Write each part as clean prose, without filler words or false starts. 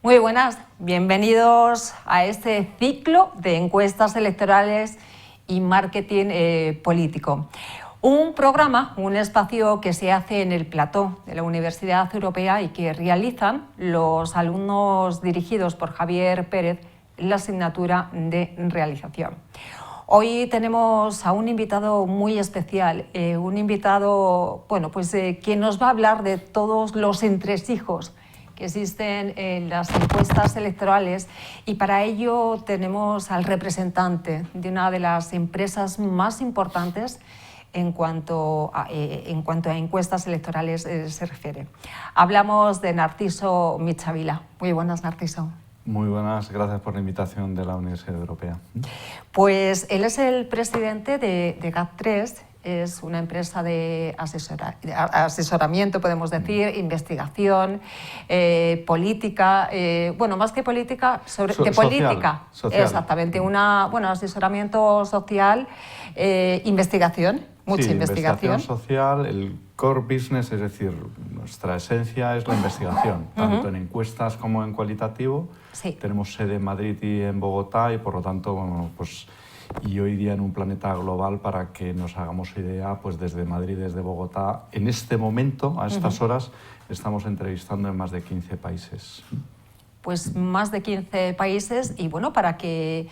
Muy buenas, bienvenidos a este ciclo de encuestas electorales y marketing político. Un programa, un espacio que se hace en el plató de la Universidad Europea y que realizan los alumnos dirigidos por Javier Pérez en la asignatura de realización. Hoy tenemos a un invitado muy especial, un invitado que nos va a hablar de todos los entresijos que existen en las encuestas electorales, y para ello tenemos al representante de una de las empresas más importantes en cuanto a encuestas electorales se refiere. Hablamos de Narciso Michavila. Muy buenas, Narciso. Muy buenas, gracias por la invitación de la Universidad Europea. Pues él es el presidente de GAT3, es una empresa de asesoramiento, podemos decir, investigación, política, más que política, política. Social. Exactamente, asesoramiento social, investigación, mucha investigación social, el core business, es decir, nuestra esencia es la investigación, tanto en encuestas como en cualitativo. Sí. Tenemos sede en Madrid y en Bogotá y por lo tanto, y hoy día en un planeta global, para que nos hagamos idea, pues desde Madrid, desde Bogotá, en este momento, a estas horas, estamos entrevistando en más de 15 países. Pues más de 15 países, y para que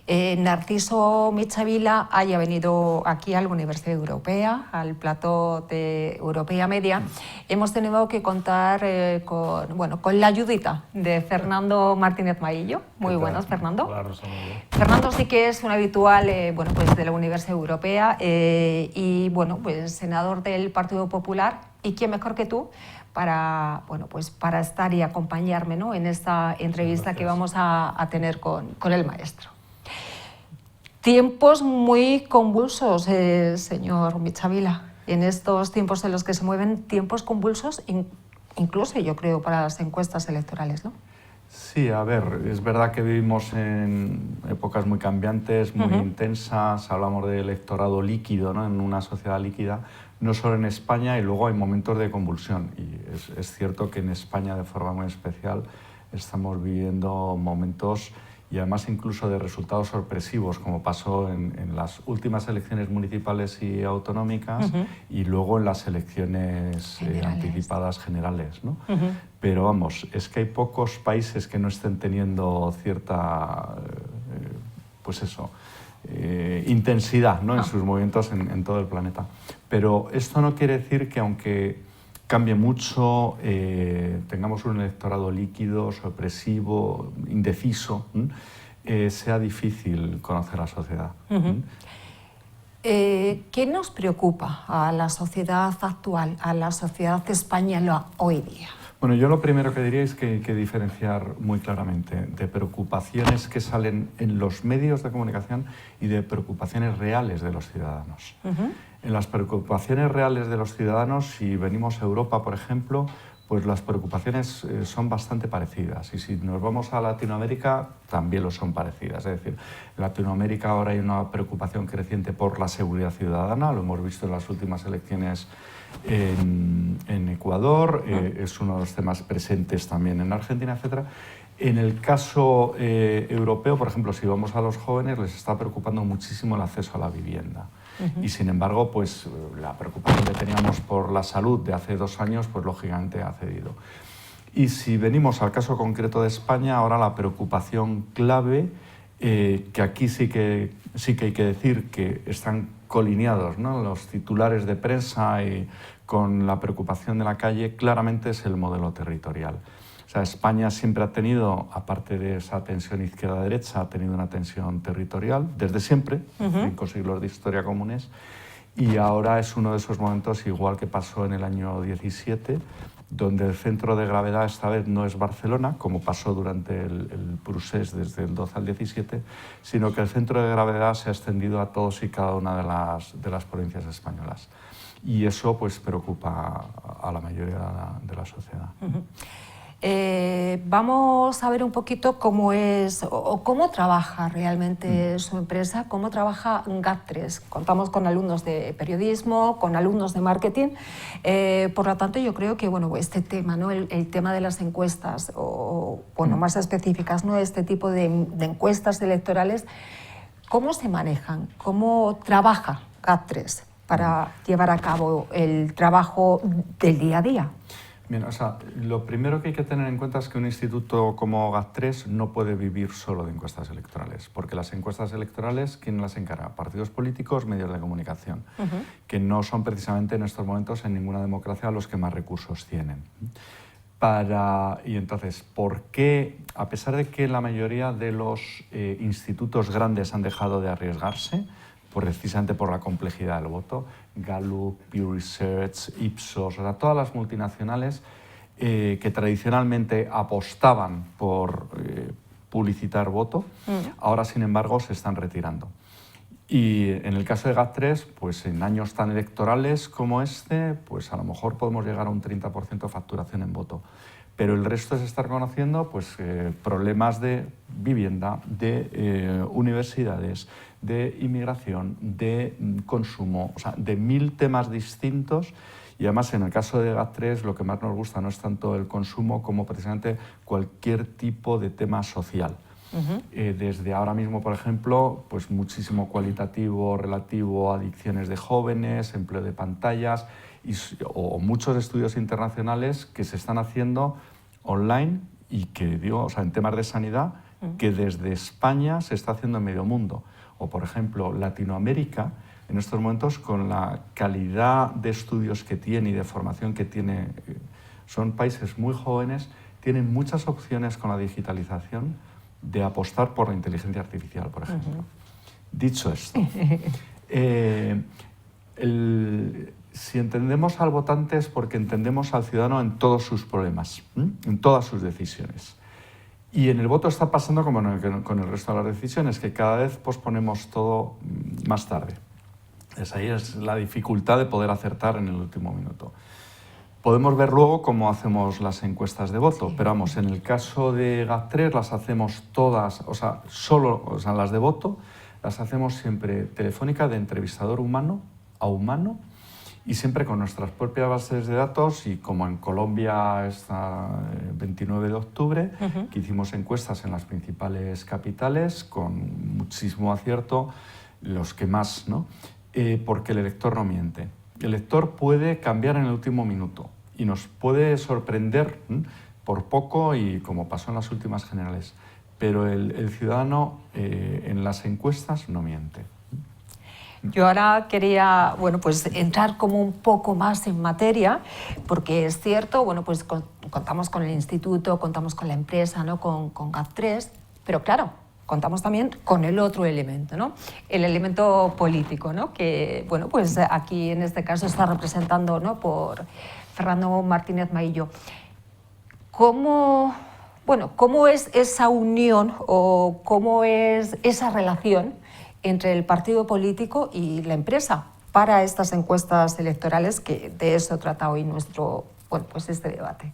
Narciso Michavila haya venido aquí a la Universidad Europea, al plató de Europea Media, hemos tenido que contar con la ayudita de Fernando Martínez Maillo. Muy buenas, Fernando. Hola, Rosa, muy bien. Fernando sí que es un habitual de la Universidad Europea y senador del Partido Popular, y quién mejor que tú para estar y acompañarme, ¿no?, en esta entrevista que vamos a tener con el maestro. Tiempos muy convulsos, señor Michavila. En estos tiempos en los que se mueven, tiempos convulsos, incluso yo creo para las encuestas electorales, ¿no? Sí, a ver, es verdad que vivimos en épocas muy cambiantes, muy intensas. Hablamos de electorado líquido, ¿no?, en una sociedad líquida, no solo en España, y luego hay momentos de convulsión. Y es cierto que en España, de forma muy especial, estamos viviendo momentos, y además incluso de resultados sorpresivos, como pasó en las últimas elecciones municipales y autonómicas, y luego en las elecciones anticipadas generales, ¿no? Pero vamos, es que hay pocos países que no estén teniendo cierta intensidad, ¿no?, en sus movimientos en todo el planeta. Pero esto no quiere decir que, aunque cambie mucho, tengamos un electorado líquido, sorpresivo, indeciso, sea difícil conocer la sociedad. ¿Qué nos preocupa a la sociedad actual, a la sociedad española hoy día? Bueno, yo lo primero que diría es que hay que diferenciar muy claramente de preocupaciones que salen en los medios de comunicación y de preocupaciones reales de los ciudadanos. En las preocupaciones reales de los ciudadanos, si venimos a Europa, por ejemplo, pues las preocupaciones son bastante parecidas. Y si nos vamos a Latinoamérica, también lo son parecidas. Es decir, en Latinoamérica ahora hay una preocupación creciente por la seguridad ciudadana. Lo hemos visto en las últimas elecciones en Ecuador, es uno de los temas presentes también en Argentina, etc. En el caso europeo, por ejemplo, si vamos a los jóvenes, les está preocupando muchísimo el acceso a la vivienda. Y sin embargo, pues la preocupación que teníamos por la salud de hace 2 años, pues lógicamente ha cedido. Y si venimos al caso concreto de España, ahora la preocupación clave, que aquí sí que hay que decir que están colineados, ¿no?, los titulares de prensa y con la preocupación de la calle, claramente es el modelo territorial. O sea, España siempre ha tenido, aparte de esa tensión izquierda-derecha, ha tenido una tensión territorial desde siempre, 5 siglos de historia comunes, y ahora es uno de esos momentos, igual que pasó en el año 17, donde el centro de gravedad esta vez no es Barcelona, como pasó durante el procés desde el 12 al 17, sino que el centro de gravedad se ha extendido a todos y cada una de las provincias españolas. Y eso pues preocupa a la mayoría de la sociedad. Vamos a ver un poquito cómo es o cómo trabaja realmente su empresa, cómo trabaja GAT3. Contamos con alumnos de periodismo, con alumnos de marketing. Por lo tanto, yo creo que bueno, este tema, ¿no? el tema de las encuestas, o bueno, más específicas, ¿no? Este tipo de encuestas electorales, ¿cómo se manejan? ¿Cómo trabaja GAT3 para llevar a cabo el trabajo del día a día? Bien, o sea, lo primero que hay que tener en cuenta es que un instituto como GAT3 no puede vivir solo de encuestas electorales, porque las encuestas electorales, ¿quién las encarga? Partidos políticos, medios de comunicación, que no son precisamente en estos momentos en ninguna democracia los que más recursos tienen. Y entonces, ¿por qué, a pesar de que la mayoría de los institutos grandes han dejado de arriesgarse, precisamente por la complejidad del voto, Gallup, Pew Research, Ipsos, o sea, todas las multinacionales que tradicionalmente apostaban por publicitar voto, ahora sin embargo se están retirando? Y en el caso de GAT3, pues en años tan electorales como este, pues a lo mejor podemos llegar a un 30% de facturación en voto. Pero el resto es estar conociendo pues, problemas de vivienda, de universidades, de inmigración, de consumo, o sea, de 1000 temas distintos. Y además, en el caso de GAT3, lo que más nos gusta no es tanto el consumo como precisamente cualquier tipo de tema social. Desde ahora mismo, por ejemplo, pues muchísimo cualitativo relativo a adicciones de jóvenes, empleo de pantallas o muchos estudios internacionales que se están haciendo online y que, digo, o sea, en temas de sanidad, que desde España se está haciendo en medio mundo. O, por ejemplo, Latinoamérica, en estos momentos, con la calidad de estudios que tiene y de formación que tiene, son países muy jóvenes, tienen muchas opciones con la digitalización de apostar por la inteligencia artificial, por ejemplo. Dicho esto, si entendemos al votante es porque entendemos al ciudadano en todos sus problemas, en todas sus decisiones. Y en el voto está pasando como con el resto de las decisiones, que cada vez posponemos todo más tarde. Ahí es la dificultad de poder acertar en el último minuto. Podemos ver luego cómo hacemos las encuestas de voto, pero vamos, en el caso de GAT3 las hacemos todas, o sea, las de voto las hacemos siempre telefónica, de entrevistador humano a humano, y siempre con nuestras propias bases de datos. Y como en Colombia está el 29 de octubre, que hicimos encuestas en las principales capitales con muchísimo acierto, los que más, ¿no? Porque el elector no miente. El lector puede cambiar en el último minuto y nos puede sorprender por poco, y como pasó en las últimas generales, pero el ciudadano en las encuestas no miente. Yo ahora quería, bueno, pues entrar como un poco más en materia, porque es cierto, bueno, pues contamos con el instituto, contamos con la empresa, ¿no? con GAT3, pero claro, contamos también con el otro elemento, ¿no? El elemento político, ¿no? Que, bueno, pues aquí en este caso está representando, ¿no? por Fernando Martínez Maillo. ¿Cómo es esa unión o cómo es esa relación entre el partido político y la empresa para estas encuestas electorales, que de eso trata hoy este debate?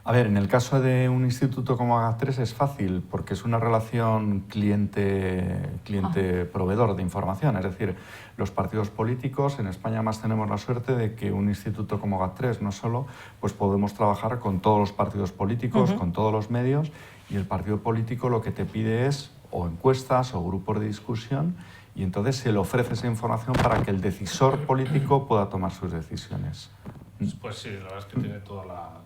A ver, en el caso de un instituto como GAT3 es fácil, porque es una relación cliente-proveedor de información. Es decir, los partidos políticos, en España más tenemos la suerte de que un instituto como GAT3 no solo, pues podemos trabajar con todos los partidos políticos, con todos los medios, y el partido político lo que te pide es o encuestas o grupos de discusión, y entonces se le ofrece esa información para que el decisor político pueda tomar sus decisiones. Pues sí, la verdad es que tiene toda la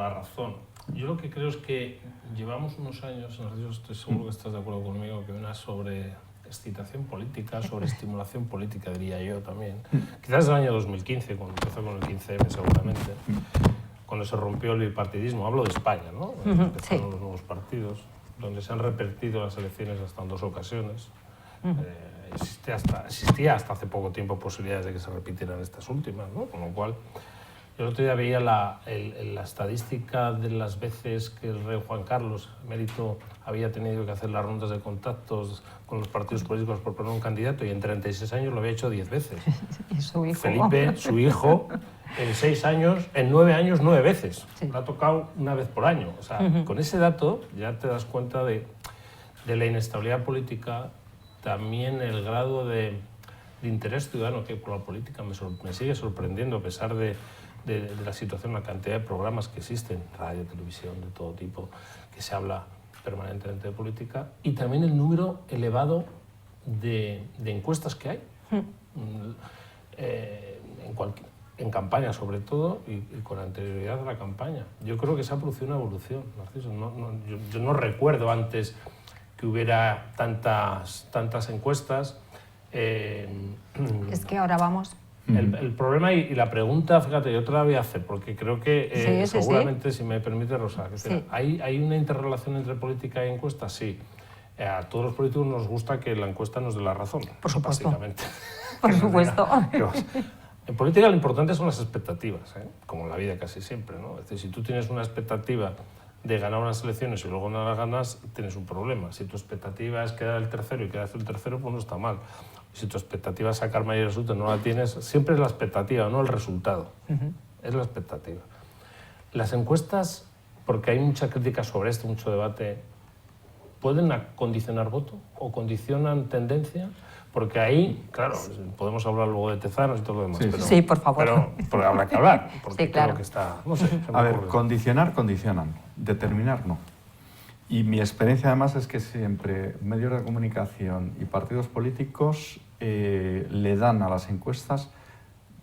razón. Yo lo que creo es que llevamos unos años, estoy seguro que estás de acuerdo conmigo, que una sobreexcitación política, sobreestimulación política, diría yo también. Quizás el año 2015, cuando empezó con el 15M seguramente, cuando se rompió el bipartidismo, hablo de España, ¿no? Empezaron los nuevos partidos, donde se han repetido las elecciones hasta en 2 ocasiones. Existía hasta hace poco tiempo posibilidades de que se repitieran estas últimas, ¿no? Con lo cual, yo el otro día veía la estadística de las veces que el rey Juan Carlos, emérito, había tenido que hacer las rondas de contactos con los partidos políticos por poner un candidato, y en 36 años lo había hecho 10 veces. Y su hijo. Felipe, su hijo, en 6 años, en 9 años, 9 veces. Sí. Le ha tocado una vez por año. O sea, con ese dato ya te das cuenta de la inestabilidad política, también el grado de interés ciudadano que hay por la política me sigue sorprendiendo, a pesar de la situación, la cantidad de programas que existen, radio, televisión, de todo tipo, que se habla permanentemente de política, y también el número elevado de encuestas que hay, en campaña sobre todo, y con anterioridad a la campaña. Yo creo que se ha producido una evolución, Narciso. Yo no recuerdo antes que hubiera tantas encuestas. Es que ahora vamos... El problema y la pregunta, fíjate, yo te la voy a hacer, porque creo que seguramente, si me permite, Rosa, ¿hay una interrelación entre política y encuesta? Sí. A todos los políticos nos gusta que la encuesta nos dé la razón, por supuesto. básicamente. Por supuesto. En política lo importante son las expectativas, como en la vida casi siempre, ¿no? Es decir, si tú tienes una expectativa de ganar unas elecciones y luego no las ganas, tienes un problema. Si tu expectativa es quedar el tercero y quedas el tercero, pues no está mal. Si tu expectativa es sacar mayor resultado y no la tienes, siempre es la expectativa, no el resultado. Es la expectativa. Las encuestas, porque hay mucha crítica sobre esto, mucho debate, ¿pueden condicionar voto o condicionan tendencia? Porque ahí, claro, podemos hablar luego de Tezanos y todo lo demás. Sí, pero, sí, por favor. Pero habrá que hablar, porque sí, claro. creo que está... No sé, a ver, condicionan, determinar no. Y mi experiencia además es que siempre medios de comunicación y partidos políticos le dan a las encuestas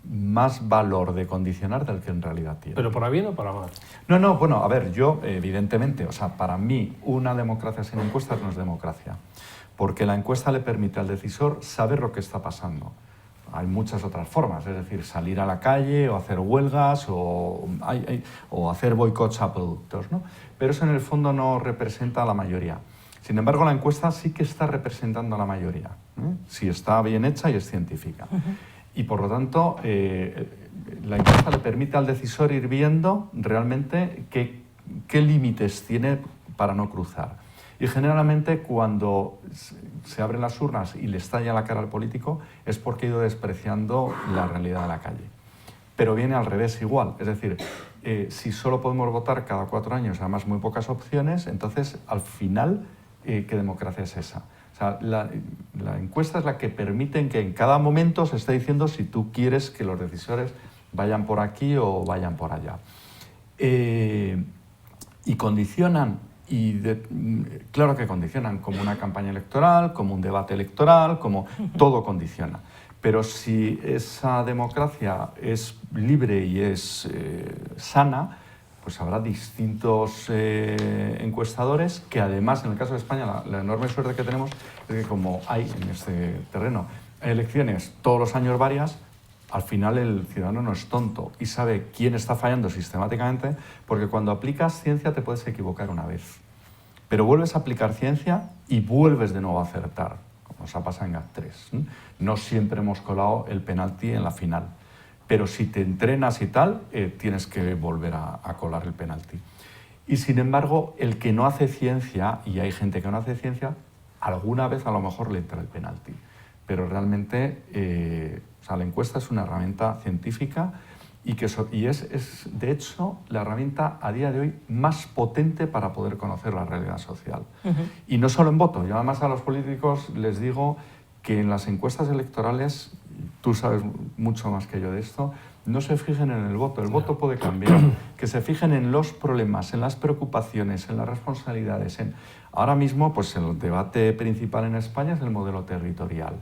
más valor de condicionar del que en realidad tiene. ¿Pero para bien o para mal? No, bueno, a ver, yo evidentemente, o sea, para mí una democracia sin encuestas no es democracia, porque la encuesta le permite al decisor saber lo que está pasando. Hay muchas otras formas, es decir, salir a la calle o hacer huelgas o hacer boicots a productos, ¿no? Pero eso en el fondo no representa a la mayoría. Sin embargo, la encuesta sí que está representando a la mayoría, si está bien hecha y es científica. Y por lo tanto, la encuesta le permite al decisor ir viendo realmente qué límites tiene para no cruzar. Y generalmente cuando se abren las urnas y le estalla la cara al político es porque ha ido despreciando la realidad de la calle. Pero viene al revés igual, es decir, si solo podemos votar cada 4 años, además muy pocas opciones, entonces al final, ¿qué democracia es esa? O sea, la encuesta es la que permite que en cada momento se esté diciendo si tú quieres que los decisores vayan por aquí o vayan por allá. Y condicionan, claro que condicionan, como una campaña electoral, como un debate electoral, como todo condiciona. Pero si esa democracia es libre y es sana, pues habrá distintos encuestadores que además, en el caso de España, la enorme suerte que tenemos es que como hay en este terreno elecciones todos los años varias, al final el ciudadano no es tonto y sabe quién está fallando sistemáticamente, porque cuando aplicas ciencia te puedes equivocar una vez, pero vuelves a aplicar ciencia y vuelves de nuevo a acertar, como nos ha pasado en GAT3. No siempre hemos colado el penalti en la final, pero si te entrenas y tal, tienes que volver a colar el penalti. Y sin embargo, el que no hace ciencia, y hay gente que no hace ciencia, alguna vez a lo mejor le entra el penalti. Pero realmente, o sea, la encuesta es una herramienta científica y es, de hecho, la herramienta a día de hoy más potente para poder conocer la realidad social. Y no solo en voto. Yo además a los políticos les digo que en las encuestas electorales, tú sabes mucho más que yo de esto, no se fijen en el voto. El voto puede cambiar. Que se fijen en los problemas, en las preocupaciones, en las responsabilidades. Ahora mismo, pues el debate principal en España es el modelo territorial.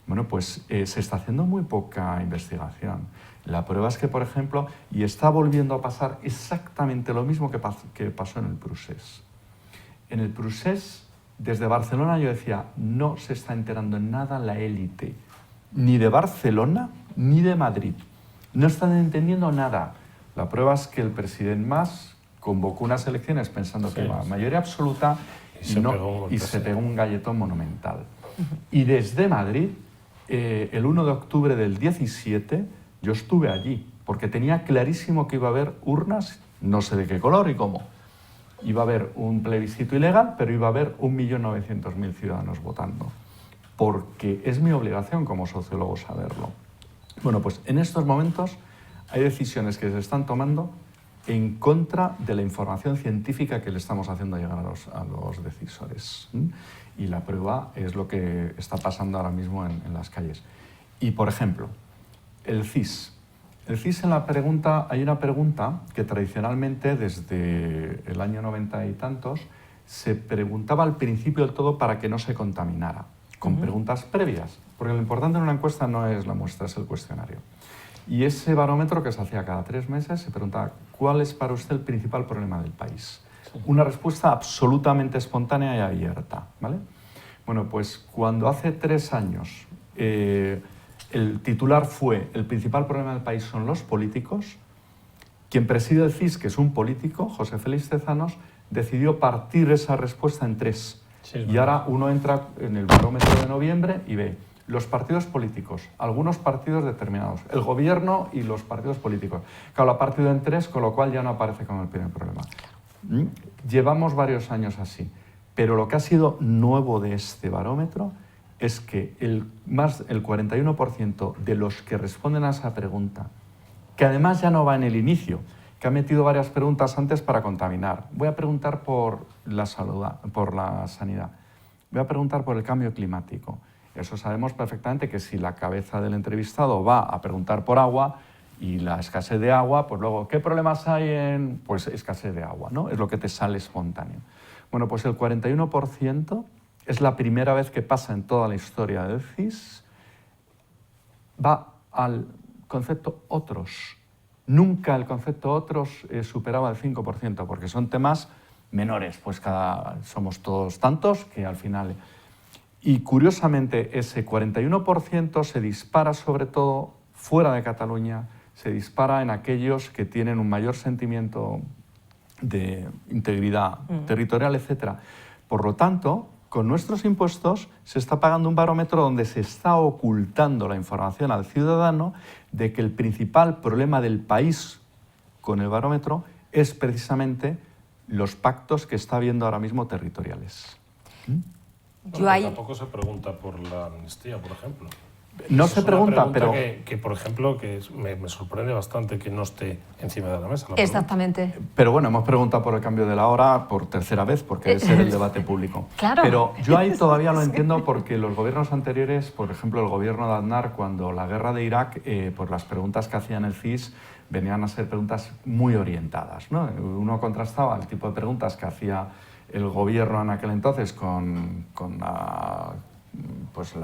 Bueno, pues se está haciendo muy poca investigación. La prueba es que, por ejemplo, y está volviendo a pasar exactamente lo mismo que pasó en el Prusés. En el Prusés, desde Barcelona yo decía, no se está enterando en nada la élite, ni de Barcelona ni de Madrid. No están entendiendo nada. La prueba es que el presidente Mas convocó unas elecciones pensando que iba a mayoría absoluta y se pegó un galletón monumental. Y desde Madrid, el 1 de octubre del 17, yo estuve allí, porque tenía clarísimo que iba a haber urnas, no sé de qué color y cómo. Iba a haber un plebiscito ilegal, pero iba a haber 1.900.000 ciudadanos votando, porque es mi obligación como sociólogo saberlo. Bueno, pues en estos momentos hay decisiones que se están tomando en contra de la información científica que le estamos haciendo llegar a los decisores. Y la prueba es lo que está pasando ahora mismo en las calles. Y, por ejemplo, el CIS. El CIS hay una pregunta que tradicionalmente desde el año 90 y tantos se preguntaba al principio del todo para que no se contaminara, con preguntas previas, porque lo importante en una encuesta no es la muestra, es el cuestionario. Y ese barómetro que se hacía cada 3 meses se preguntaba ¿cuál es para usted el principal problema del país? Sí. Una respuesta absolutamente espontánea y abierta, ¿vale? Bueno, pues cuando hace 3 años el titular fue el principal problema del país son los políticos, quien preside el CIS, que es un político, José Félix Tezanos, decidió partir esa respuesta en 3. Sí, y ahora uno entra en el barómetro de noviembre y ve los partidos políticos, algunos partidos determinados, el gobierno y los partidos políticos. Claro, lo ha partido en 3, con lo cual ya no aparece como el primer problema. Llevamos varios años así, pero lo que ha sido nuevo de este barómetro es que el 41% de los que responden a esa pregunta, que además ya no va en el inicio, que ha metido varias preguntas antes para contaminar. Voy a preguntar por la salud, por la sanidad. Voy a preguntar por el cambio climático. Eso sabemos perfectamente que si la cabeza del entrevistado va a preguntar por agua y la escasez de agua, pues luego, ¿qué problemas hay en...? Pues escasez de agua, ¿no? Es lo que te sale espontáneo. Bueno, pues el 41% es la primera vez que pasa en toda la historia del CIS, va al concepto otros. Nunca el concepto otros superaba el 5%, porque son temas menores, pues somos todos tantos que al final... Y curiosamente ese 41% se dispara sobre todo fuera de Cataluña, se dispara en aquellos que tienen un mayor sentimiento de integridad territorial, etc. Por lo tanto, con nuestros impuestos se está pagando un barómetro donde se está ocultando la información al ciudadano de que el principal problema del país con el barómetro es precisamente los pactos que está habiendo ahora mismo territoriales. Tampoco se pregunta por la amnistía, por ejemplo. No se pregunta, pero... Que, por ejemplo, me sorprende bastante que no esté encima de la mesa. Exactamente. Pero bueno, hemos preguntado por el cambio de la hora por tercera vez, porque ese era el debate público. Claro. Pero yo ahí todavía lo entiendo porque los gobiernos anteriores, por ejemplo, el gobierno de Aznar, cuando la guerra de Irak, pues las preguntas que hacían el CIS venían a ser preguntas muy orientadas, ¿no? Uno contrastaba el tipo de preguntas que hacía el gobierno en aquel entonces con la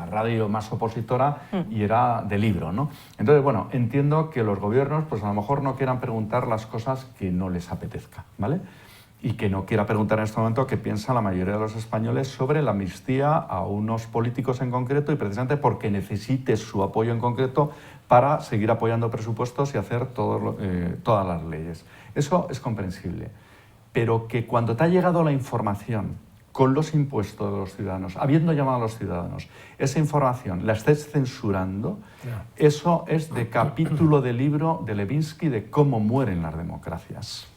radio más opositora y era de libro, ¿no? Entonces, bueno, entiendo que los gobiernos pues a lo mejor no quieran preguntar las cosas que no les apetezca, ¿vale? Y que no quiera preguntar en este momento qué piensa la mayoría de los españoles sobre la amnistía a unos políticos en concreto y precisamente porque necesite su apoyo en concreto para seguir apoyando presupuestos y hacer todas las leyes. Eso es comprensible. Pero que cuando te ha llegado la información con los impuestos de los ciudadanos, habiendo llamado a los ciudadanos, esa información la estés censurando, eso es de capítulo de libro de Levinsky de cómo mueren las democracias.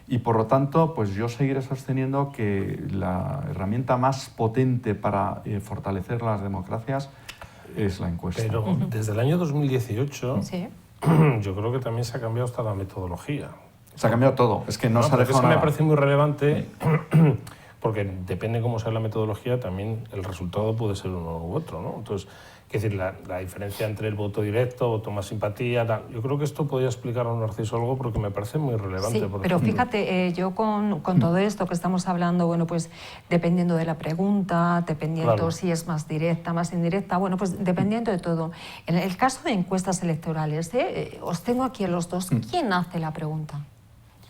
Y por lo tanto, pues yo seguiré sosteniendo que la herramienta más potente para fortalecer las democracias es la encuesta. Pero desde el año 2018, yo creo que también se ha cambiado hasta la metodología. Se ha cambiado todo, es que no se ha dejado nada. Me parece muy relevante, porque depende cómo sea la metodología, también el resultado puede ser uno u otro, ¿no? Entonces, es decir, la diferencia entre el voto directo, voto más simpatía, tal. Yo creo que esto podría explicarlo Narciso algo porque me parece muy relevante. Sí, pero fíjate, yo con todo esto que estamos hablando, bueno, pues dependiendo de la pregunta, dependiendo si es más directa, más indirecta, bueno, pues dependiendo de todo. En el caso de encuestas electorales, os tengo aquí a los dos, ¿quién hace la pregunta?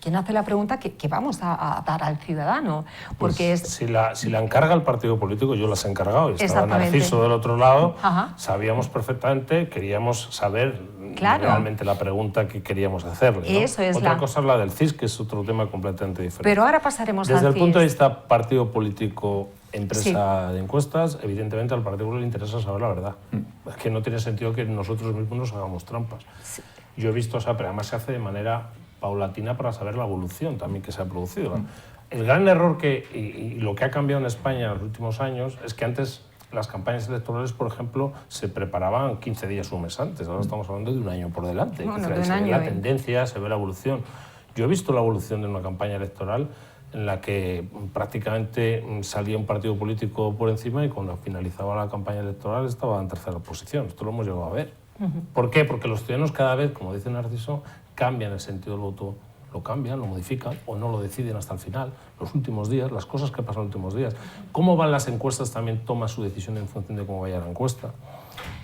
¿Quién hace la pregunta que vamos a dar al ciudadano? Porque pues si la encarga el partido político, yo las he encargado, y estaba Narciso del otro lado, sabíamos perfectamente, queríamos saber realmente la pregunta que queríamos hacerle, ¿no? Eso es Otra cosa es la del CIS, que es otro tema completamente diferente. Pero ahora pasaremos al CIS. Desde el punto de vista partido político, empresa de encuestas, evidentemente al partido le interesa saber la verdad. Es que no tiene sentido que nosotros mismos nos hagamos trampas. Sí. Yo he visto, pero además se hace de manera paulatina para saber la evolución también que se ha producido. El gran error y lo que ha cambiado en España en los últimos años es que antes las campañas electorales, por ejemplo, se preparaban 15 días o un mes antes. Ahora estamos hablando de un año por delante. Bueno, se ve la tendencia, se ve la evolución. Yo he visto la evolución de una campaña electoral en la que prácticamente salía un partido político por encima y cuando finalizaba la campaña electoral estaba en tercera posición. Esto lo hemos llegado a ver. ¿Por qué? Porque los ciudadanos cada vez, como dice Narciso, cambian el sentido del voto, lo cambian, lo modifican o no lo deciden hasta el final. Los últimos días, las cosas que pasan los últimos días. Cómo van las encuestas también toma su decisión en función de cómo vaya la encuesta.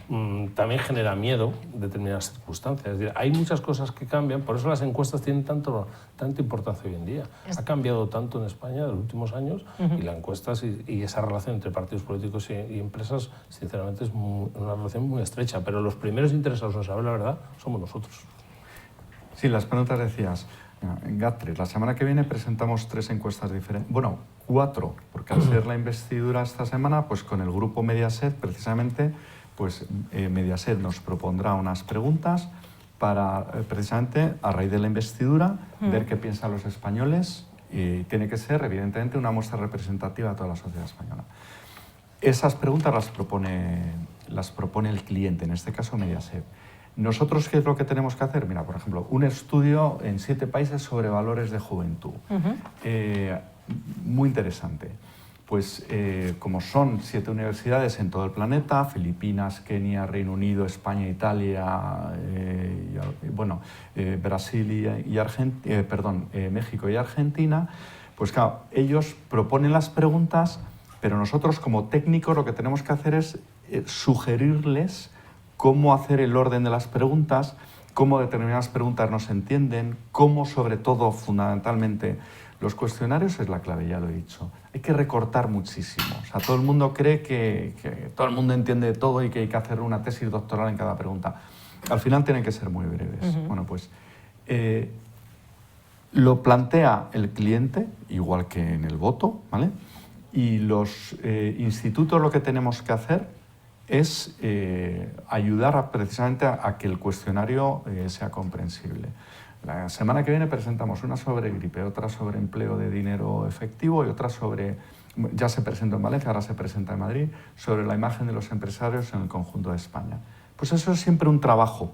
También genera miedo en determinadas circunstancias. Es decir, hay muchas cosas que cambian, por eso las encuestas tienen tanta importancia hoy en día. Ha cambiado tanto en España en los últimos años y las encuestas y esa relación entre partidos políticos y empresas, sinceramente, es una relación muy estrecha. Pero los primeros interesados en saber la verdad somos nosotros. Sí, las preguntas decías. En GAT3, la semana que viene presentamos 3 encuestas diferentes. Bueno, 4, porque al ser la investidura esta semana, pues con el grupo Mediaset, precisamente, pues Mediaset nos propondrá unas preguntas para, precisamente, a raíz de la investidura, ver qué piensan los españoles y tiene que ser, evidentemente, una muestra representativa de toda la sociedad española. Esas preguntas las propone el cliente, en este caso Mediaset. Nosotros, ¿qué es lo que tenemos que hacer? Mira, por ejemplo, un estudio en 7 países sobre valores de juventud. Muy interesante. Pues como son 7 universidades en todo el planeta, Filipinas, Kenia, Reino Unido, España, Italia, Brasil México y Argentina, pues claro, ellos proponen las preguntas, pero nosotros como técnicos lo que tenemos que hacer es sugerirles cómo hacer el orden de las preguntas, cómo determinadas preguntas no se entienden, cómo, sobre todo, fundamentalmente, los cuestionarios es la clave, ya lo he dicho. Hay que recortar muchísimo. O sea, todo el mundo cree que todo el mundo entiende todo y que hay que hacer una tesis doctoral en cada pregunta. Al final tienen que ser muy breves. Bueno, pues lo plantea el cliente, igual que en el voto, ¿vale? Y los institutos lo que tenemos que hacer es ayudar precisamente a que el cuestionario sea comprensible. La semana que viene presentamos una sobre gripe, otra sobre empleo de dinero efectivo y otra sobre, ya se presentó en Valencia, ahora se presenta en Madrid, sobre la imagen de los empresarios en el conjunto de España. Pues eso es siempre un trabajo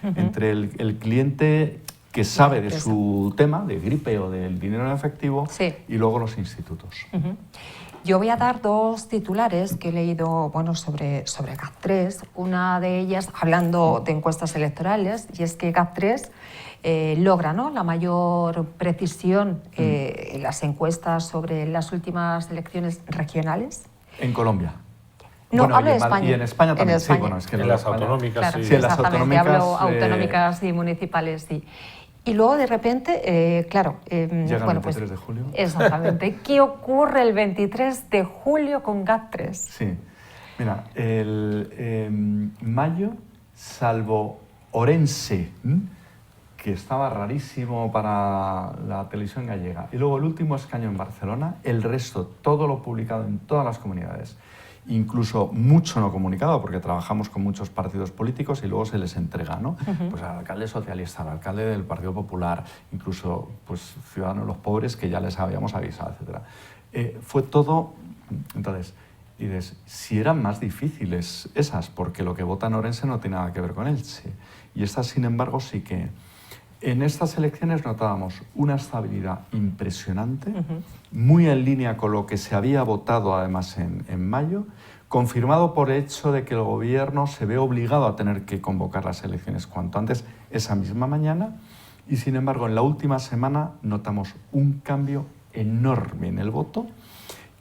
entre el cliente que sabe de su tema, de gripe o del dinero en efectivo, y luego los institutos. Yo voy a dar 2 titulares que he leído sobre GAT3. Una de ellas hablando de encuestas electorales, y es que GAT3 logra, ¿no?, la mayor precisión en las encuestas sobre las últimas elecciones regionales. En Colombia. No, hablo de España. Y en España también, España. Sí, bueno, es que en las autonómicas, claro, sí. En las exactamente, autonómicas, hablo autonómicas y municipales, sí. Y luego, de repente, llega el 23 de julio. Exactamente. ¿Qué ocurre el 23 de julio con GAT3? Sí. Mira, mayo, salvo Orense, que estaba rarísimo para la televisión gallega, y luego el último escaño en Barcelona, el resto, todo lo publicado en todas las comunidades, incluso mucho no comunicado, porque trabajamos con muchos partidos políticos y luego se les entrega, ¿no? Pues al alcalde socialista, al alcalde del Partido Popular, incluso pues, Ciudadanos los Pobres, que ya les habíamos avisado, etc. Fue todo. Entonces, dices, si eran más difíciles esas, porque lo que vota en Orense no tiene nada que ver con Elche. Y estas, sin embargo, sí que. En estas elecciones notábamos una estabilidad impresionante, muy en línea con lo que se había votado además en mayo, confirmado por el hecho de que el gobierno se ve obligado a tener que convocar las elecciones cuanto antes, esa misma mañana, y sin embargo en la última semana notamos un cambio enorme en el voto,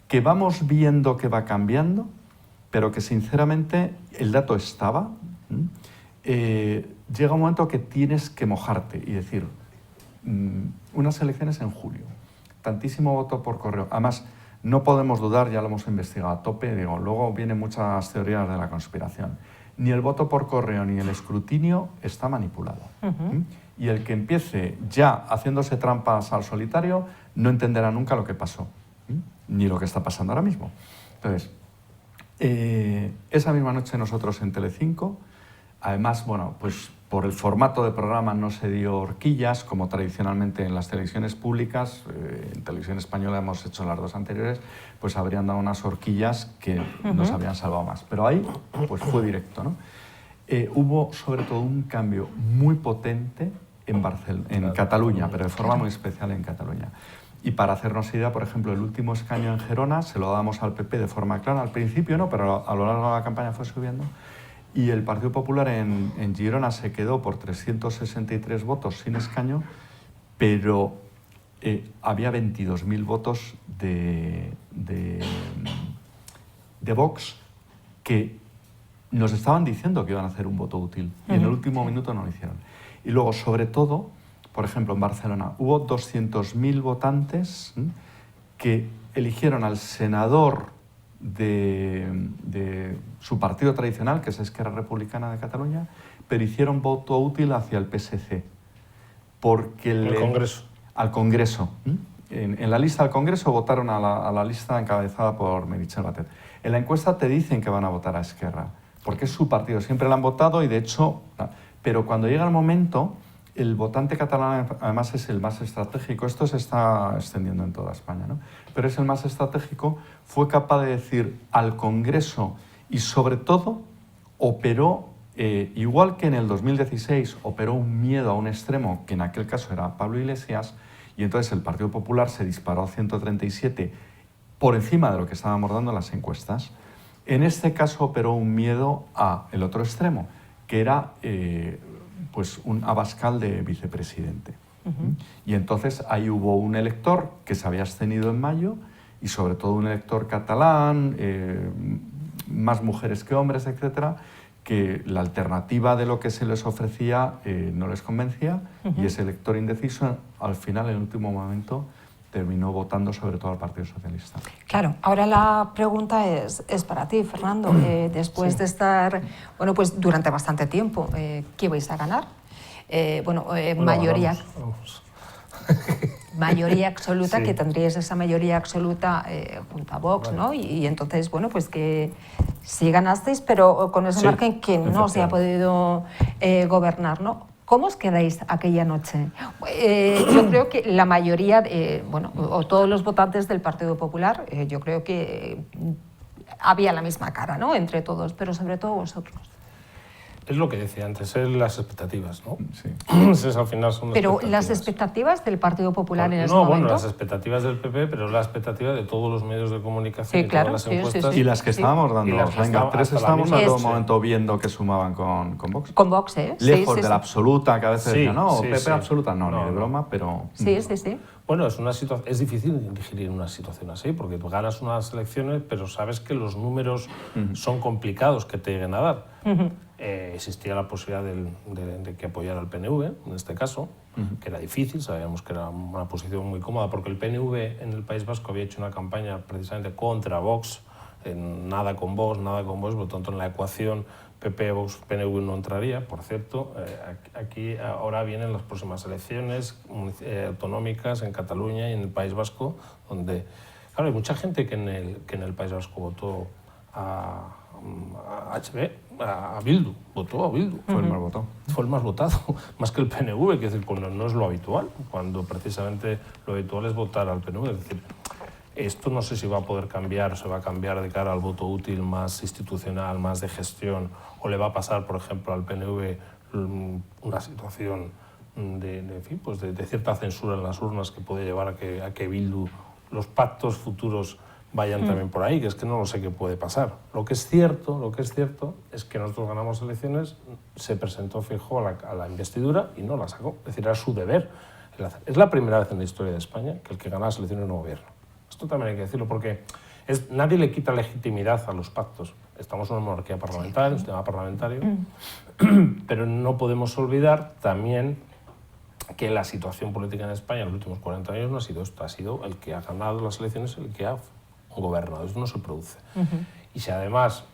que vamos viendo que va cambiando, pero que sinceramente el dato estaba. Llega un momento que tienes que mojarte y decir, unas elecciones en julio, tantísimo voto por correo. Además, no podemos dudar, ya lo hemos investigado a tope, luego vienen muchas teorías de la conspiración. Ni el voto por correo ni el escrutinio está manipulado. Y el que empiece ya haciéndose trampas al solitario no entenderá nunca lo que pasó, ni lo que está pasando ahora mismo. Entonces, esa misma noche nosotros en Telecinco, además, bueno, pues Por el formato de programa no se dio horquillas, como tradicionalmente en las televisiones públicas. En Televisión Española hemos hecho las 2 anteriores, pues habrían dado unas horquillas que nos habrían salvado más. Pero ahí pues fue directo, ¿no? Hubo sobre todo un cambio muy potente en Cataluña, pero de forma muy especial en Cataluña. Y para hacernos idea, por ejemplo, el último escaño en Gerona se lo damos al PP de forma clara. Al principio no, pero a lo largo de la campaña fue subiendo. Y el Partido Popular en Girona se quedó por 363 votos sin escaño, pero había 22.000 votos de Vox que nos estaban diciendo que iban a hacer un voto útil. Y en el último minuto no lo hicieron. Y luego, sobre todo, por ejemplo, en Barcelona hubo 200.000 votantes que eligieron al senador de su partido tradicional, que es Esquerra Republicana de Cataluña, pero hicieron voto útil hacia el PSC. Porque al Congreso. En la lista del Congreso votaron a la lista encabezada por Meritxell Batet. En la encuesta te dicen que van a votar a Esquerra, porque es su partido. Siempre la han votado y, de hecho... Pero cuando llega el momento, el votante catalán además es el más estratégico. Esto se está extendiendo en toda España, ¿no? Pero es el más estratégico. Fue capaz de decir al Congreso y, sobre todo, operó, igual que en el 2016, operó un miedo a un extremo, que en aquel caso era Pablo Iglesias, y entonces el Partido Popular se disparó a 137 por encima de lo que estábamos dando en las encuestas. En este caso operó un miedo al otro extremo, que era pues un Abascal de vicepresidente. Y entonces ahí hubo un elector que se había abstenido en mayo, y sobre todo un elector catalán, más mujeres que hombres, etcétera, que la alternativa de lo que se les ofrecía no les convencía, y ese elector indeciso, al final, en el último momento, terminó votando sobre todo al Partido Socialista. Claro, ahora la pregunta es para ti, Fernando. Después de estar, bueno, pues durante bastante tiempo, ¿qué vais a ganar? Mayoría... mayoría absoluta, sí. Que tendríais esa mayoría absoluta junto a Vox, vale. ¿No? Y entonces, bueno, pues que sí ganasteis, pero con ese margen que no se ha podido gobernar, ¿no? ¿Cómo os quedáis aquella noche? Yo creo que la mayoría, o todos los votantes del Partido Popular, yo creo que había la misma cara, ¿no? Entre todos, pero sobre todo vosotros. Es lo que decía antes, es las expectativas, ¿no? Sí. Esas al final son las pero expectativas. Las expectativas del Partido Popular en ese momento... No, bueno, las expectativas del PP, pero la expectativa de todos los medios de comunicación, sí, claro, todas las encuestas... Sí. Y las que estábamos dando. Venga, tres estábamos en todo momento viendo que sumaban con Vox. Con Vox, ¿eh? Lejos de la absoluta, que a veces decían, no, sí, PP absoluta, no, ni de broma, pero... Sí. Bueno, es difícil digerir una situación así, porque tú ganas unas elecciones, pero sabes que los números son complicados que te lleguen a dar. Existía la posibilidad de que apoyara al PNV, en este caso, que era difícil, sabíamos que era una posición muy cómoda, porque el PNV en el País Vasco había hecho una campaña precisamente contra Vox, nada con Vox, por lo tanto en la ecuación PP, Vox, PNV no entraría. Por cierto, aquí ahora vienen las próximas elecciones autonómicas en Cataluña y en el País Vasco, donde, claro, hay mucha gente que en el País Vasco votó a Bildu, votó a Bildu. Fue el más votado. Fue el más votado, más que el PNV, que es decir, cuando no es lo habitual, cuando precisamente lo habitual es votar al PNV. Es decir, esto no sé si va a poder cambiar, o se va a cambiar de cara al voto útil más institucional, más de gestión, o le va a pasar, por ejemplo, al PNV una situación de cierta censura en las urnas que puede llevar a que Bildu, los pactos futuros vayan también por ahí, que es que no lo sé qué puede pasar. Lo que es cierto es que nosotros ganamos elecciones, se presentó Feijóo a la investidura y no la sacó. Es decir, era su deber. Es la primera vez en la historia de España que el que gana las elecciones no gobierna. Esto también hay que decirlo, porque nadie le quita legitimidad a los pactos. Estamos en una monarquía parlamentaria, un sistema parlamentario, pero no podemos olvidar también que la situación política en España en los últimos 40 años no ha sido esto, ha sido el que ha ganado las elecciones, el que ha gobernado. Eso no se produce. Y si además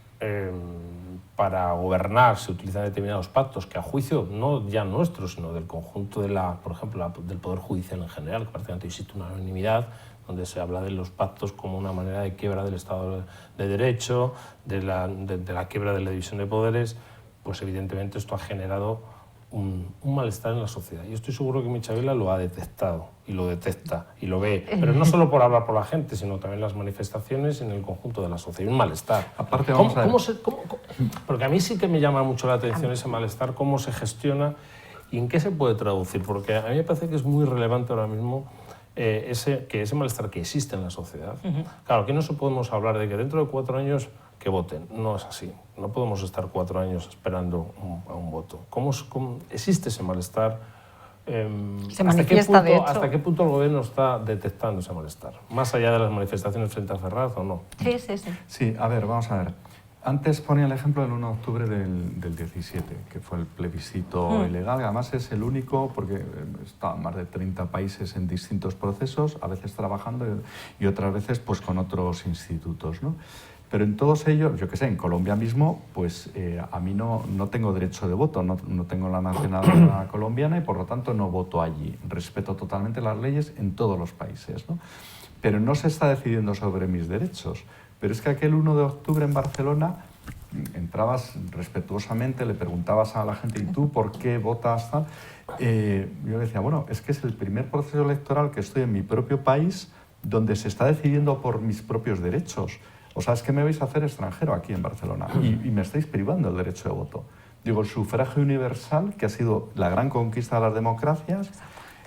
para gobernar se utilizan determinados pactos que, a juicio no ya nuestro, sino del conjunto por ejemplo, del Poder Judicial en general, que prácticamente existe una unanimidad, donde se habla de los pactos como una manera de quiebra del Estado de Derecho, de la quiebra de la división de poderes, pues evidentemente esto ha generado un malestar en la sociedad. Y estoy seguro que Michavila lo ha detectado y lo detecta y lo ve, pero no solo por hablar por la gente, sino también en las manifestaciones en el conjunto de la sociedad. Un malestar. Aparte, vamos a ver. Porque a mí sí que me llama mucho la atención ese malestar, cómo se gestiona y en qué se puede traducir, porque a mí me parece que es muy relevante ahora mismo ese malestar que existe en la sociedad. Claro, aquí no podemos hablar de que dentro de 4 años que voten. No es así. No podemos estar 4 años esperando a un voto. ¿Cómo existe ese malestar? Se manifiesta, de hecho. ¿Hasta qué punto el gobierno está detectando ese malestar? ¿Más allá de las manifestaciones frente a Ferraz o no? Sí. Sí, a ver, vamos a ver. Antes ponía el ejemplo del 1 de octubre del 17, que fue el plebiscito ilegal. Además es el único, porque estaban más de 30 países en distintos procesos, a veces trabajando y otras veces pues con otros institutos, ¿no? Pero en todos ellos, yo qué sé, en Colombia mismo, pues a mí no tengo derecho de voto, no tengo la nacionalidad colombiana y por lo tanto no voto allí. Respeto totalmente las leyes en todos los países, ¿no? Pero no se está decidiendo sobre mis derechos. Pero es que aquel 1 de octubre en Barcelona entrabas respetuosamente, le preguntabas a la gente, ¿y tú por qué votas tal? Yo decía, bueno, es que es el primer proceso electoral que estoy en mi propio país donde se está decidiendo por mis propios derechos. O sea, es que me vais a hacer extranjero aquí en Barcelona y me estáis privando el derecho de voto. Digo, el sufragio universal, que ha sido la gran conquista de las democracias,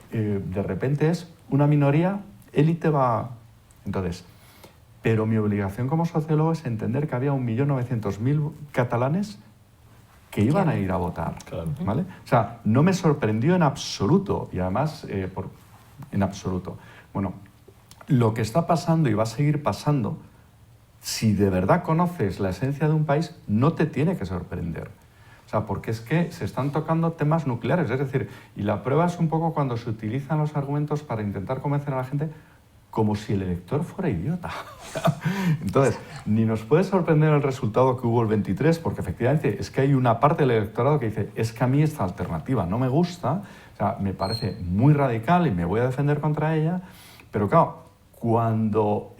de repente es una minoría, élite va... Entonces, pero mi obligación como sociólogo es entender que había 1.900.000 catalanes que iban a ir a votar, ¿vale? O sea, no me sorprendió en absoluto, y además, en absoluto. Bueno, lo que está pasando y va a seguir pasando, si de verdad conoces la esencia de un país, no te tiene que sorprender. O sea, porque es que se están tocando temas nucleares, es decir, y la prueba es un poco cuando se utilizan los argumentos para intentar convencer a la gente como si el elector fuera idiota. Entonces, ni nos puede sorprender el resultado que hubo el 23, porque efectivamente es que hay una parte del electorado que dice, es que a mí esta alternativa no me gusta, o sea, me parece muy radical y me voy a defender contra ella, pero claro, cuando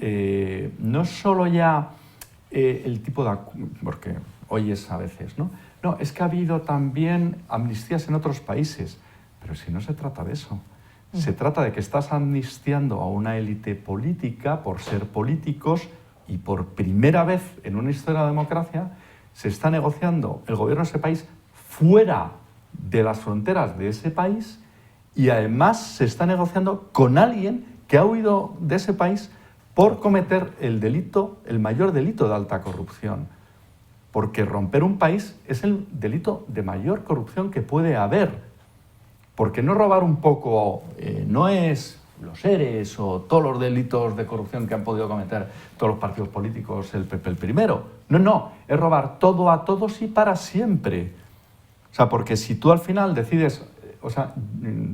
no es solo ya el tipo de... porque oyes a veces, ¿no? No, es que ha habido también amnistías en otros países, pero si no se trata de eso. Se trata de que estás amnistiando a una élite política por ser políticos y por primera vez en una historia de la democracia se está negociando el gobierno de ese país fuera de las fronteras de ese país y además se está negociando con alguien que ha huido de ese país por cometer el delito, el mayor delito de alta corrupción. Porque romper un país es el delito de mayor corrupción que puede haber. Porque no robar un poco no es los ERES o todos los delitos de corrupción que han podido cometer todos los partidos políticos, el PP el primero. No, es robar todo a todos y para siempre. O sea, porque si tú al final decides, o sea,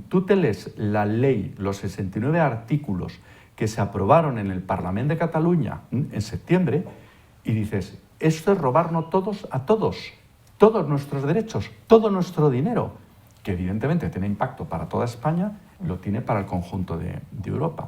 tú te lees la ley, los 69 artículos que se aprobaron en el Parlamento de Cataluña en septiembre y dices, esto es robarnos todos a todos nuestros derechos, todo nuestro dinero, que evidentemente tiene impacto para toda España, lo tiene para el conjunto de Europa.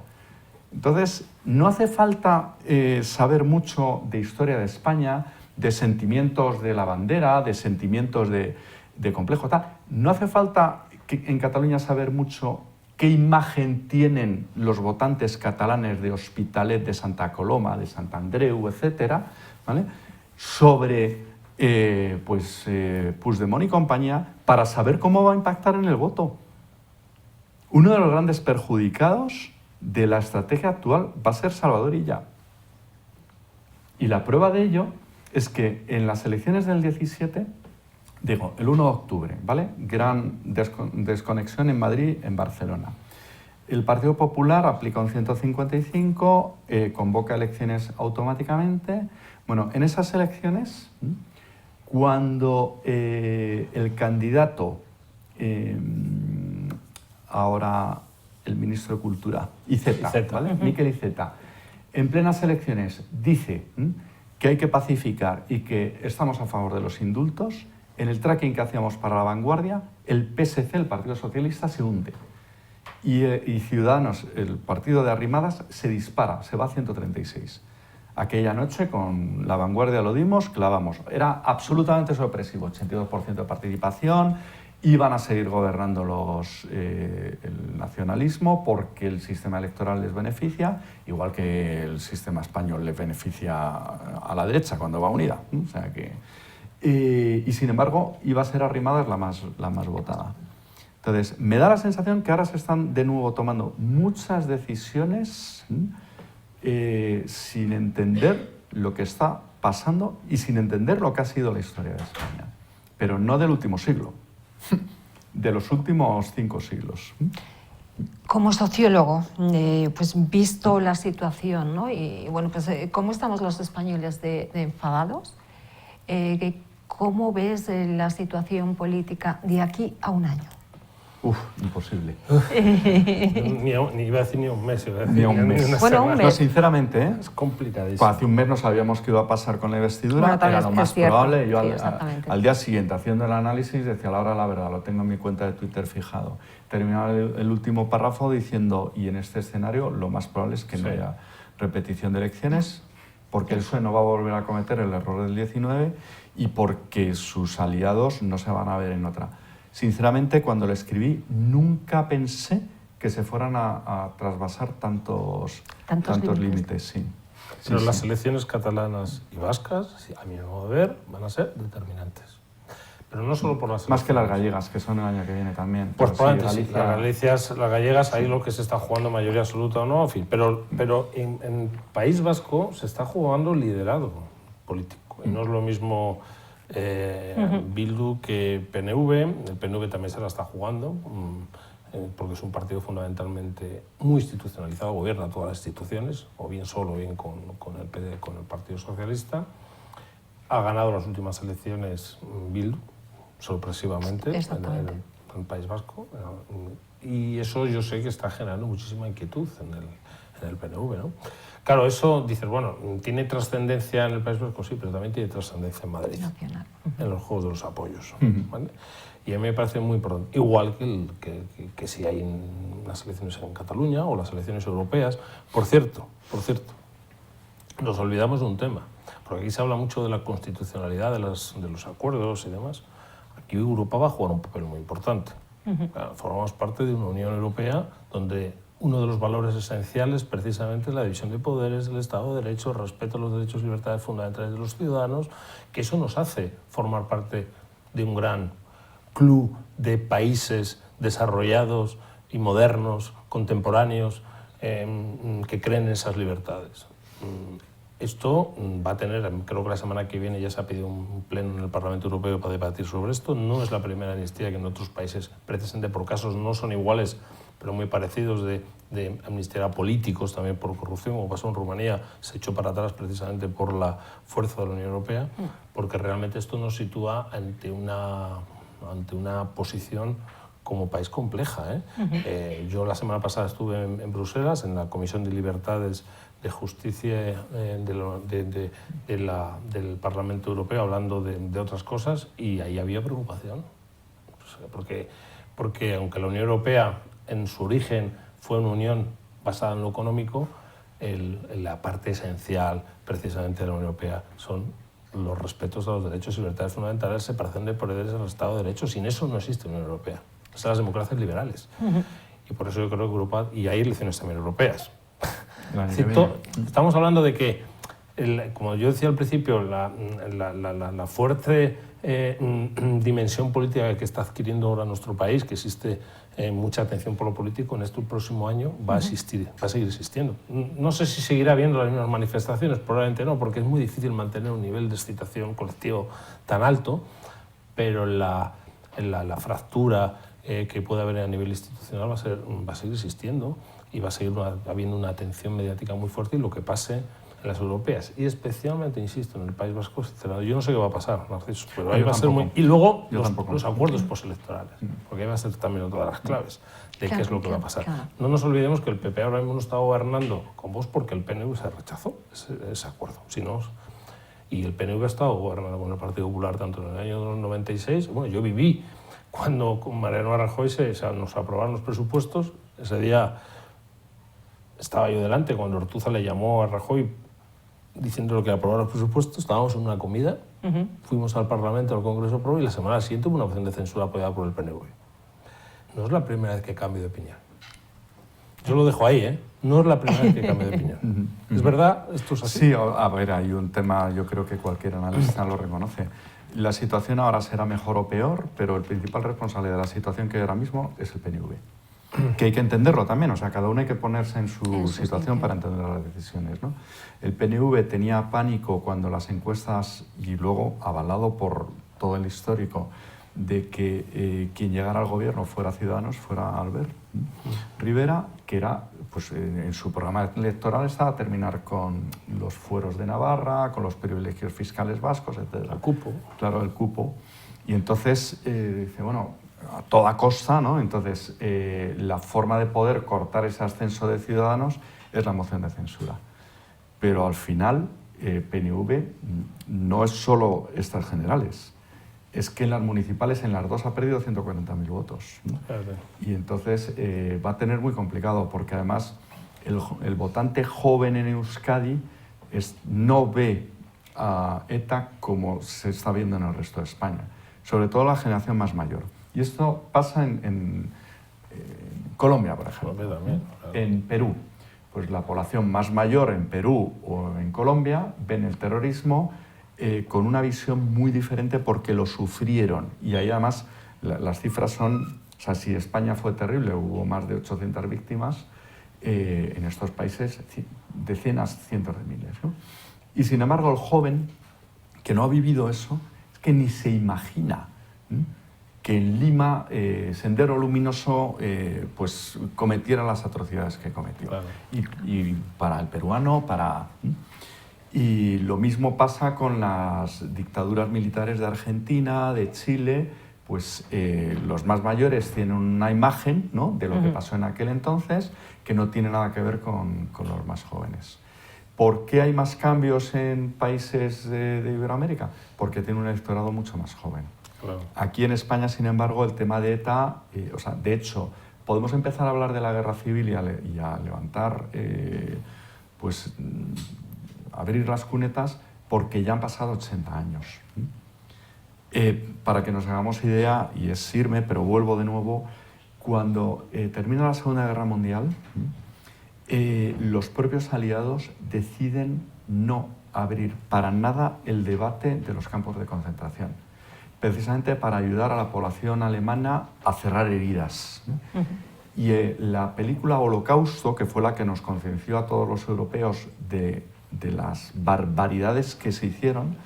Entonces, no hace falta saber mucho de historia de España, de sentimientos de la bandera, de sentimientos de complejo, tal. No hace falta en Cataluña saber mucho qué imagen tienen los votantes catalanes de Hospitalet, de Santa Coloma, de Sant Andreu, etcétera, ¿vale? Sobre Puigdemont y compañía, para saber cómo va a impactar en el voto. Uno de los grandes perjudicados de la estrategia actual va a ser Salvador Illa. Y la prueba de ello es que en las elecciones del 17, digo, el 1 de octubre, ¿vale? Gran desconexión en Madrid, en Barcelona. El Partido Popular aplica un 155, convoca elecciones automáticamente. Bueno, en esas elecciones, cuando el candidato, ahora el ministro de Cultura, Iceta, ¿vale? Miquel Iceta, en plenas elecciones dice que hay que pacificar y que estamos a favor de los indultos, en el tracking que hacíamos para La Vanguardia, el PSC, el Partido Socialista, se hunde. Y Ciudadanos, el partido de Arrimadas, se dispara, se va a 136. Aquella noche con La Vanguardia lo dimos, clavamos. Era absolutamente sorpresivo, 82% de participación, Iban a seguir gobernando el nacionalismo porque el sistema electoral les beneficia, igual que el sistema español les beneficia a la derecha cuando va unida. O sea que, y sin embargo, iba a ser Arrimadas la más votada. Entonces, me da la sensación que ahora se están de nuevo tomando muchas decisiones sin entender lo que está pasando y sin entender lo que ha sido la historia de España. Pero no del último siglo. De los últimos 5 siglos. Como sociólogo, pues visto la situación, ¿no? Y bueno, pues ¿cómo estamos los españoles de enfadados? ¿Cómo ves la situación política de aquí a un año? Imposible. Ni iba a decir ni un mes, iba a decir ni un mes. una Bueno, semana. un mes. No, sinceramente, Es complicadísimo. hace un mes no sabíamos qué iba a pasar con la investidura, Bueno, era lo más probable. Yo sí, al día siguiente, haciendo el análisis, decía la verdad, lo tengo en mi cuenta de Twitter fijado. Terminaba el último párrafo diciendo, y en este escenario lo más probable es que no haya repetición de elecciones, porque el PSOE no va a volver a cometer el error del 19 y porque sus aliados no se van a ver en otra. Sinceramente, cuando lo escribí, nunca pensé que se fueran a trasvasar tantos límites. Sí. Pero las elecciones catalanas y vascas, a mi modo de ver, van a ser determinantes. Pero no solo por las elecciones. Más que las gallegas, que son el año que viene también. Pues probablemente sí, las gallegas, ahí lo que se está jugando mayoría absoluta o no, en fin. Pero en País Vasco se está jugando liderazgo político. Y no es lo mismo Bildu que PNV. El PNV también se la está jugando, porque es un partido fundamentalmente muy institucionalizado, gobierna todas las instituciones, o bien solo, o bien con el Partido Socialista. Ha ganado las últimas elecciones Bildu, sorpresivamente, en el País Vasco. Y eso yo sé que está generando muchísima inquietud en el PNV, ¿no? Claro, eso, dices, bueno, ¿tiene trascendencia en el País Vasco? Sí, pero también tiene trascendencia en Madrid, en los juegos de los apoyos. ¿Vale? Y a mí me parece muy importante, igual que si hay las elecciones en Cataluña o las elecciones europeas. Por cierto, nos olvidamos de un tema, porque aquí se habla mucho de la constitucionalidad de los acuerdos y demás. Aquí Europa va a jugar un papel muy importante. Claro, formamos parte de una Unión Europea donde uno de los valores esenciales precisamente es la división de poderes, el Estado de Derecho, el respeto a los derechos y libertades fundamentales de los ciudadanos, que eso nos hace formar parte de un gran club de países desarrollados y modernos, contemporáneos, que creen en esas libertades. Esto va a tener, creo que la semana que viene ya se ha pedido un pleno en el Parlamento Europeo para debatir sobre esto. No es la primera amnistía que en otros países, precisamente por casos no son iguales, pero muy parecidos, de amnistía a políticos, también por corrupción, como pasó en Rumanía, se echó para atrás precisamente por la fuerza de la Unión Europea, porque realmente esto nos sitúa ante una posición como país compleja. Yo la semana pasada estuve en Bruselas, en la Comisión de Libertades, de Justicia del Parlamento Europeo, hablando de otras cosas, y ahí había preocupación. Porque aunque la Unión Europea en su origen fue una unión basada en lo económico, la parte esencial precisamente de la Unión Europea son los respetos a los derechos y libertades fundamentales, separación de poderes en el Estado de Derecho. Sin eso no existe Unión Europea. Son las democracias liberales. Y por eso yo creo que Europa, y hay elecciones también europeas. Estamos hablando de que, como yo decía al principio, la fuerte dimensión política que está adquiriendo ahora nuestro país, que existe mucha atención por lo político, en este próximo año va a seguir existiendo. No sé si seguirá habiendo las mismas manifestaciones, probablemente no, porque es muy difícil mantener un nivel de excitación colectivo tan alto, pero la fractura que puede haber a nivel institucional va a seguir existiendo, y va a seguir habiendo una atención mediática muy fuerte, y lo que pase en las europeas, y especialmente, insisto, en el País Vasco, sinceramente, yo no sé qué va a pasar, Narciso, pero ahí va a ser muy... Y luego los acuerdos postelectorales, porque ahí va a ser también otra de las claves de qué es lo que va a pasar. No nos olvidemos que el PP ahora mismo no está gobernando con Vox porque el PNV se rechazó ese acuerdo. Y el PNV ha estado gobernando con el Partido Popular tanto en el año 96, bueno, yo viví cuando con Mariano Rajoy nos aprobaron los presupuestos. Ese día estaba yo delante cuando Ortúzar le llamó a Rajoy diciéndole que aprobara los presupuestos. Estábamos en una comida Fuimos al Parlamento, al Congreso Pro, y la semana siguiente hubo una moción de censura apoyada por el PNV. No es la primera vez que cambio de opinión. Yo lo dejo ahí, ¿eh? No es la primera vez que cambio de opinión. ¿Es verdad? ¿Esto es así? Sí, a ver, hay un tema, yo creo que cualquier analista lo reconoce. La situación ahora será mejor o peor, pero el principal responsable de la situación que hay ahora mismo es el PNV. Que hay que entenderlo también, o sea, cada uno hay que ponerse en su situación para entender las decisiones, ¿no? El PNV tenía pánico cuando las encuestas, y luego avalado por todo el histórico, de que quien llegara al gobierno fuera Ciudadanos, fuera Albert Rivera, que era, pues en su programa electoral estaba a terminar con los fueros de Navarra, con los privilegios fiscales vascos, etc. El cupo. Claro, el cupo. Y entonces dice, bueno, a toda costa, ¿no? Entonces, la forma de poder cortar ese ascenso de Ciudadanos es la moción de censura. Pero al final, PNV no es solo estas generales. Es que en las municipales, en las dos, ha perdido 140.000 votos, ¿no? Y entonces va a tener muy complicado, porque además el votante joven en Euskadi no ve a ETA como se está viendo en el resto de España, sobre todo la generación más mayor. Y esto pasa en Colombia, por ejemplo. Colombia también, claro. En Perú, pues la población más mayor en Perú o en Colombia ven el terrorismo con una visión muy diferente porque lo sufrieron. Y ahí además las cifras son, o sea, si España fue terrible, hubo más de 800 víctimas, en estos países decenas, cientos de miles, ¿no? Y sin embargo el joven que no ha vivido eso, es que ni se imagina que en Lima, Sendero Luminoso, pues cometiera las atrocidades que cometió. Claro. Y para el peruano, Y lo mismo pasa con las dictaduras militares de Argentina, de Chile, pues los más mayores tienen una imagen, ¿no?, de lo que pasó en aquel entonces que no tiene nada que ver con los más jóvenes. ¿Por qué hay más cambios en países de Iberoamérica? Porque tiene un electorado mucho más joven. Claro. Aquí en España, sin embargo, el tema de ETA, o sea, de hecho, podemos empezar a hablar de la guerra civil y a levantar, pues, abrir las cunetas, porque ya han pasado 80 años. Para que nos hagamos idea, y es irme, pero vuelvo de nuevo, cuando termina la Segunda Guerra Mundial, los propios aliados deciden no abrir para nada el debate de los campos de concentración, precisamente para ayudar a la población alemana a cerrar heridas, ¿no? Y la película Holocausto, que fue la que nos conciencia a todos los europeos de las barbaridades que se hicieron,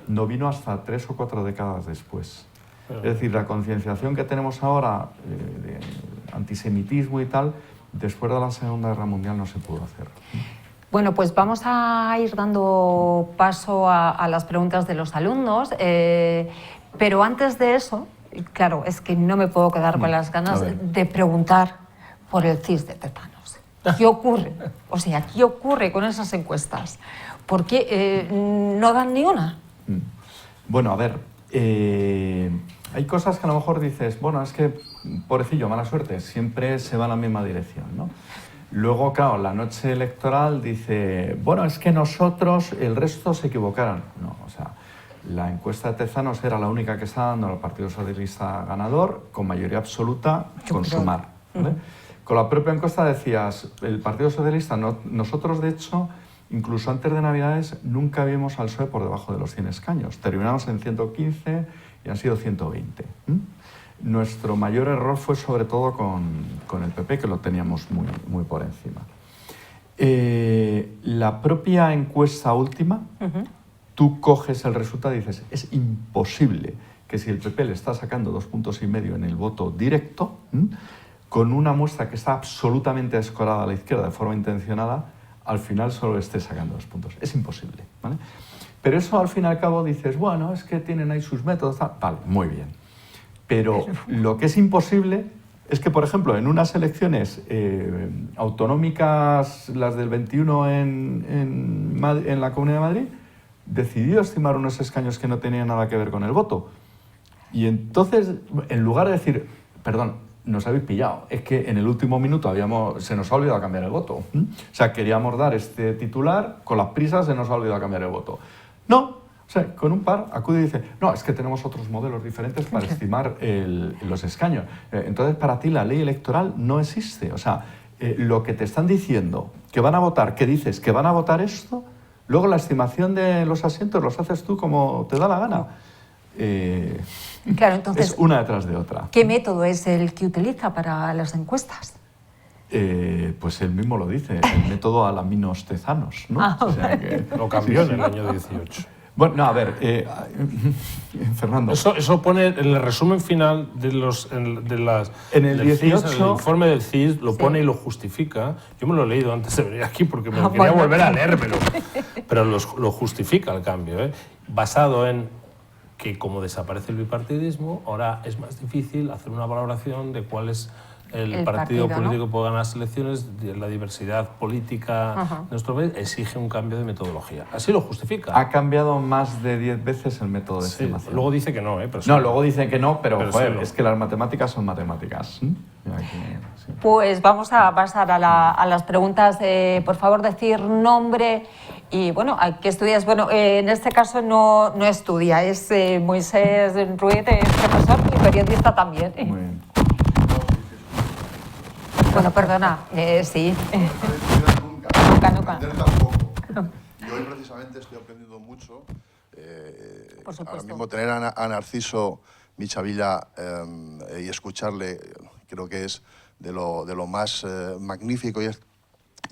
no vino hasta 3 o 4 décadas después. Es decir, la concienciación que tenemos ahora de antisemitismo y tal, después de la Segunda Guerra Mundial no se pudo hacer. Bueno, pues vamos a ir dando paso a las preguntas de los alumnos, pero antes de eso, claro, es que no me puedo quedar con las ganas de preguntar por el CIS de tétanos. ¿Qué ocurre? O sea, ¿qué ocurre con esas encuestas? ¿Por qué no dan ni una? Bueno, a ver, hay cosas que a lo mejor dices, bueno, es que, pobrecillo, mala suerte, siempre se va en la misma dirección, ¿no? Luego, claro, la noche electoral dice, bueno, es que nosotros, el resto se equivocaron. No, o sea, la encuesta de Tezanos era la única que estaba dando al Partido Socialista ganador, con mayoría absoluta, con Sumar, ¿vale? Con la propia encuesta decías, el Partido Socialista, nosotros de hecho, incluso antes de Navidades, nunca vimos al PSOE por debajo de los 100 escaños. Terminamos en 115 y han sido 120. Nuestro mayor error fue sobre todo con el PP, que lo teníamos muy, muy por encima. La propia encuesta última, tú coges el resultado y dices, es imposible que si el PP le está sacando 2,5 puntos en el voto directo, con una muestra que está absolutamente escorada a la izquierda de forma intencionada, al final solo esté sacando 2 puntos. Es imposible, ¿vale? Pero eso al fin y al cabo dices, bueno, es que tienen ahí sus métodos, tal. Vale, muy bien. Pero lo que es imposible es que, por ejemplo, en unas elecciones autonómicas, las del 21 en la Comunidad de Madrid, decidió estimar unos escaños que no tenían nada que ver con el voto. Y entonces, en lugar de decir, perdón, nos habéis pillado, es que en el último minuto se nos ha olvidado cambiar el voto. O sea, queríamos dar este titular, con las prisas se nos ha olvidado cambiar el voto. No, O sea, con un par acude y dice, no, es que tenemos otros modelos diferentes para estimar los escaños. Entonces, para ti la ley electoral no existe. O sea, lo que te están diciendo, que van a votar, que dices que van a votar esto, luego la estimación de los asientos los haces tú como te da la gana. Claro, entonces, es una detrás de otra. ¿Qué método es el que utiliza para las encuestas? Pues él mismo lo dice, el método Alaminos Tezanos, ¿no? O sea que, lo cambió en el año 18. Bueno, no, a ver, Fernando. Eso pone en el resumen final de en el 18, CIS, en el informe del CIS, lo pone y lo justifica. Yo me lo he leído antes de venir aquí porque me lo quería volver a leer, pero lo justifica el cambio, basado en que como desaparece el bipartidismo, ahora es más difícil hacer una valoración de cuál es el partido político, ¿no?, que puede ganar las elecciones, la diversidad política de nuestro país exige un cambio de metodología. Así lo justifica. Ha cambiado más de 10 veces el método de estimación. Luego dice que no, pero no, luego dice que no, pero joder, sí, es que las matemáticas son matemáticas. Pues vamos a pasar a las preguntas. Por favor, decir nombre y, bueno, ¿qué estudias? Bueno, en este caso no estudia, es Moisés Ruiz, profesor y periodista también. Muy bien. Bueno, perdona, sí. Nunca. Y hoy precisamente estoy aprendiendo mucho. Por supuesto. Ahora mismo tener a Narciso Michavilla y escucharle, creo que es de lo más magnífico y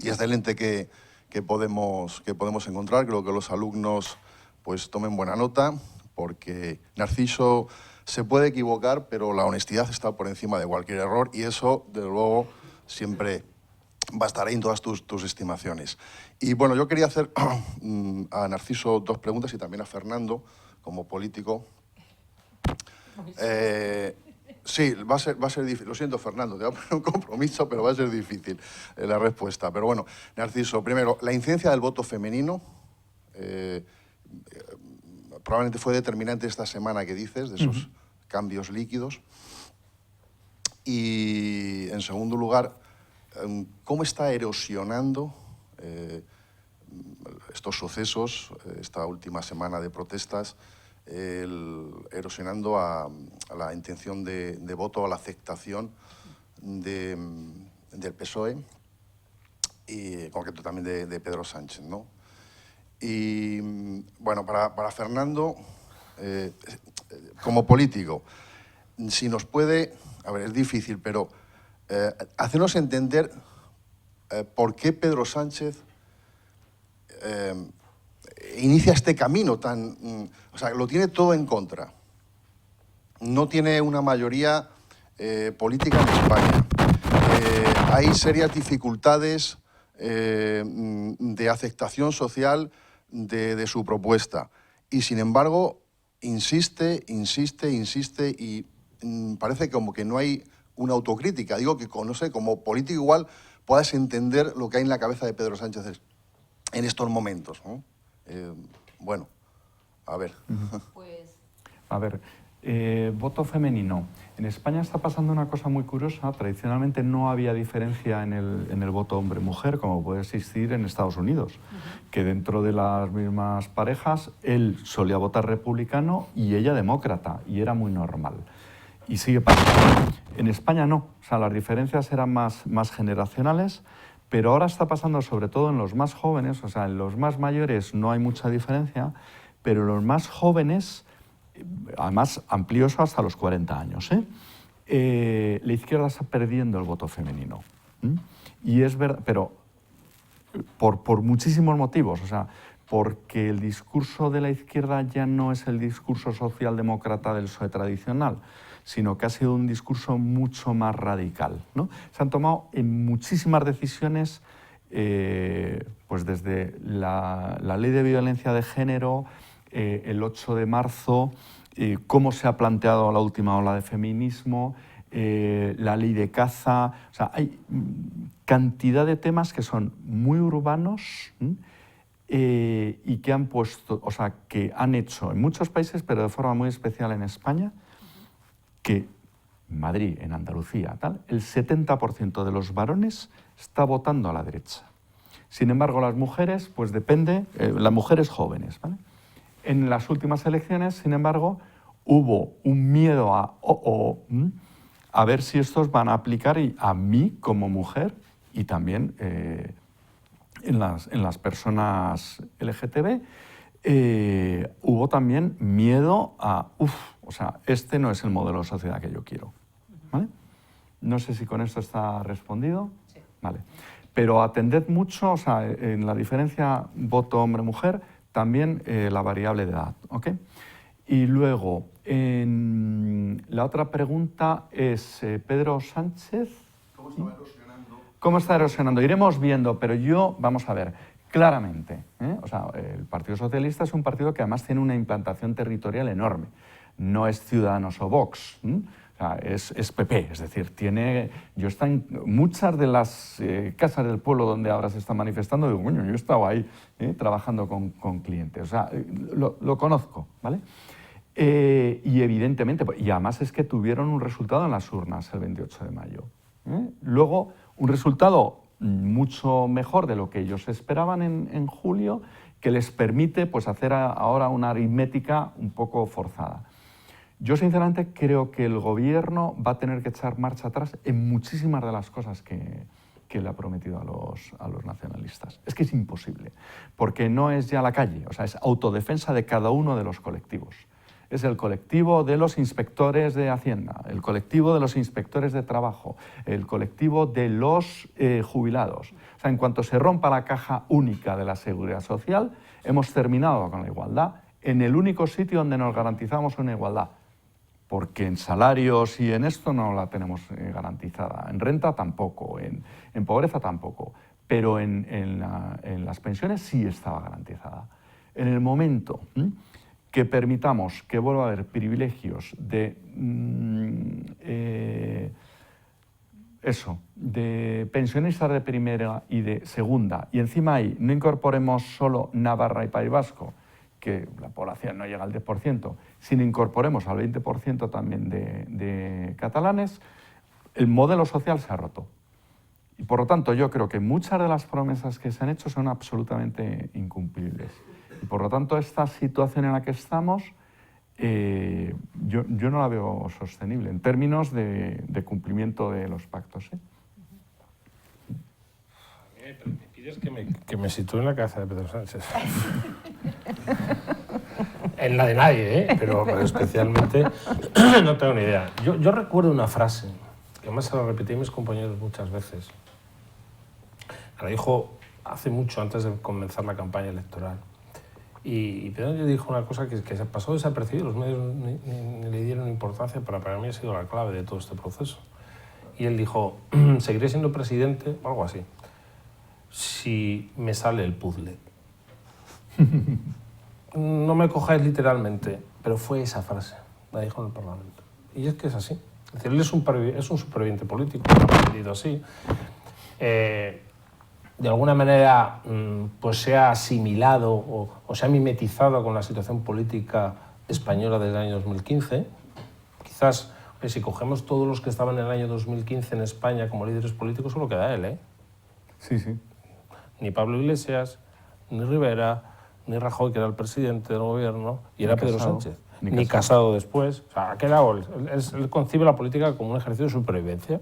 excelente que podemos encontrar. Creo que los alumnos pues tomen buena nota, porque Narciso se puede equivocar, pero la honestidad está por encima de cualquier error, y eso, desde luego, siempre va a estar ahí en todas tus estimaciones. Y bueno, yo quería hacer a Narciso 2 preguntas y también a Fernando, como político. Sí, va a ser difícil. Lo siento, Fernando, te voy a poner un compromiso, pero va a ser difícil la respuesta. Pero bueno, Narciso, primero, la incidencia del voto femenino probablemente fue determinante esta semana que dices, de esos cambios líquidos. Y, en segundo lugar, ¿cómo está erosionando estos sucesos, esta última semana de protestas, erosionando a la intención de voto, a la aceptación del PSOE y, en concreto, también de Pedro Sánchez, ¿no? Y, bueno, para Fernando, como político, si nos puede, a ver, es difícil, pero hacernos entender por qué Pedro Sánchez inicia este camino tan... o sea, lo tiene todo en contra. No tiene una mayoría política en España. Hay serias dificultades de aceptación social de su propuesta. Y, sin embargo, insiste y parece como que no hay una autocrítica. Digo que, no sé, como político igual puedas entender lo que hay en la cabeza de Pedro Sánchez en estos momentos, ¿no? Bueno, a ver. Pues... A ver, voto femenino. En España está pasando una cosa muy curiosa. Tradicionalmente no había diferencia en el voto hombre-mujer, como puede existir en Estados Unidos, que dentro de las mismas parejas él solía votar republicano y ella demócrata, y era muy normal. Y sigue pasando. En España no, o sea, las diferencias eran más generacionales, pero ahora está pasando sobre todo en los más jóvenes, o sea, en los más mayores no hay mucha diferencia, pero en los más jóvenes, además amplioso hasta los 40 años, la izquierda está perdiendo el voto femenino. Y es verdad, pero por muchísimos motivos, o sea, porque el discurso de la izquierda ya no es el discurso socialdemócrata del PSOE tradicional, sino que ha sido un discurso mucho más radical, ¿no? Se han tomado en muchísimas decisiones, pues desde la ley de violencia de género, el 8 de marzo, cómo se ha planteado la última ola de feminismo, la ley de caza. O sea, hay cantidad de temas que son muy urbanos y que han puesto, o sea, que han hecho en muchos países, pero de forma muy especial en España, que en Madrid, en Andalucía, tal, el 70% de los varones está votando a la derecha. Sin embargo, las mujeres, pues depende, las mujeres jóvenes, ¿vale? En las últimas elecciones, sin embargo, hubo un miedo a ver si estos van a aplicar a mí como mujer y también en las personas LGTB. Hubo también miedo o sea, este no es el modelo de sociedad que yo quiero. ¿Vale? No sé si con esto está respondido. Sí. Vale. Pero atended mucho, o sea, en la diferencia voto hombre-mujer, también la variable de edad, ¿ok? Y luego, la otra pregunta es, Pedro Sánchez... ¿Cómo está erosionando? ¿Cómo está erosionando? Iremos viendo, pero vamos a ver, claramente, o sea, el Partido Socialista es un partido que además tiene una implantación territorial enorme. No es Ciudadanos o Vox, o sea, es PP, es decir, yo he estado en muchas de las casas del pueblo donde ahora se está manifestando, digo, coño, yo he estado ahí trabajando con clientes, o sea, lo conozco, ¿vale? Y evidentemente, y además es que tuvieron un resultado en las urnas el 28 de mayo. Luego, un resultado mucho mejor de lo que ellos esperaban en julio, que les permite pues, hacer ahora una aritmética un poco forzada. Yo sinceramente creo que el gobierno va a tener que echar marcha atrás en muchísimas de las cosas que le ha prometido a los nacionalistas. Es que es imposible, porque no es ya la calle, o sea, es autodefensa de cada uno de los colectivos. Es el colectivo de los inspectores de Hacienda, el colectivo de los inspectores de trabajo, el colectivo de los jubilados. O sea, en cuanto se rompa la caja única de la seguridad social, hemos terminado con la igualdad en el único sitio donde nos garantizamos una igualdad. Porque en salarios y en esto no la tenemos garantizada, en renta tampoco, en pobreza tampoco, pero en las pensiones sí estaba garantizada. En el momento que permitamos que vuelva a haber privilegios de pensionistas de primera y de segunda, y encima ahí no incorporemos solo Navarra y País Vasco, que la población no llega al 10%, sino incorporemos al 20% también de catalanes, el modelo social se ha roto. Y por lo tanto yo creo que muchas de las promesas que se han hecho son absolutamente incumplibles. Y por lo tanto esta situación en la que estamos yo no la veo sostenible en términos de cumplimiento de los pactos. Me pides que me sitúe en la cabeza de Pedro Sánchez. En la de nadie, pero especialmente no tengo ni idea. Yo recuerdo una frase, que además se la repetí a mis compañeros muchas veces. La dijo hace mucho, antes de comenzar la campaña electoral. Y Pedro dijo una cosa que se pasó desapercibida, los medios ni le dieron importancia, pero para mí ha sido la clave de todo este proceso. Y él dijo, seguiré siendo presidente, o algo así, si me sale el puzzle. No me cojáis literalmente, pero fue esa frase, la dijo en el Parlamento. Y es que es así. Es decir, él es un superviviente político, lo ha aprendido así. De alguna manera pues se ha asimilado o se ha mimetizado con la situación política española desde el año 2015. Quizás, si cogemos todos los que estaban en el año 2015 en España como líderes políticos, solo queda él, ¿eh? Sí, sí. Ni Pablo Iglesias, ni Rivera, ni Rajoy, que era el presidente del gobierno, y era Pedro Sánchez. Ni Casado después. O sea, ha quedado, él concibe la política como un ejercicio de supervivencia.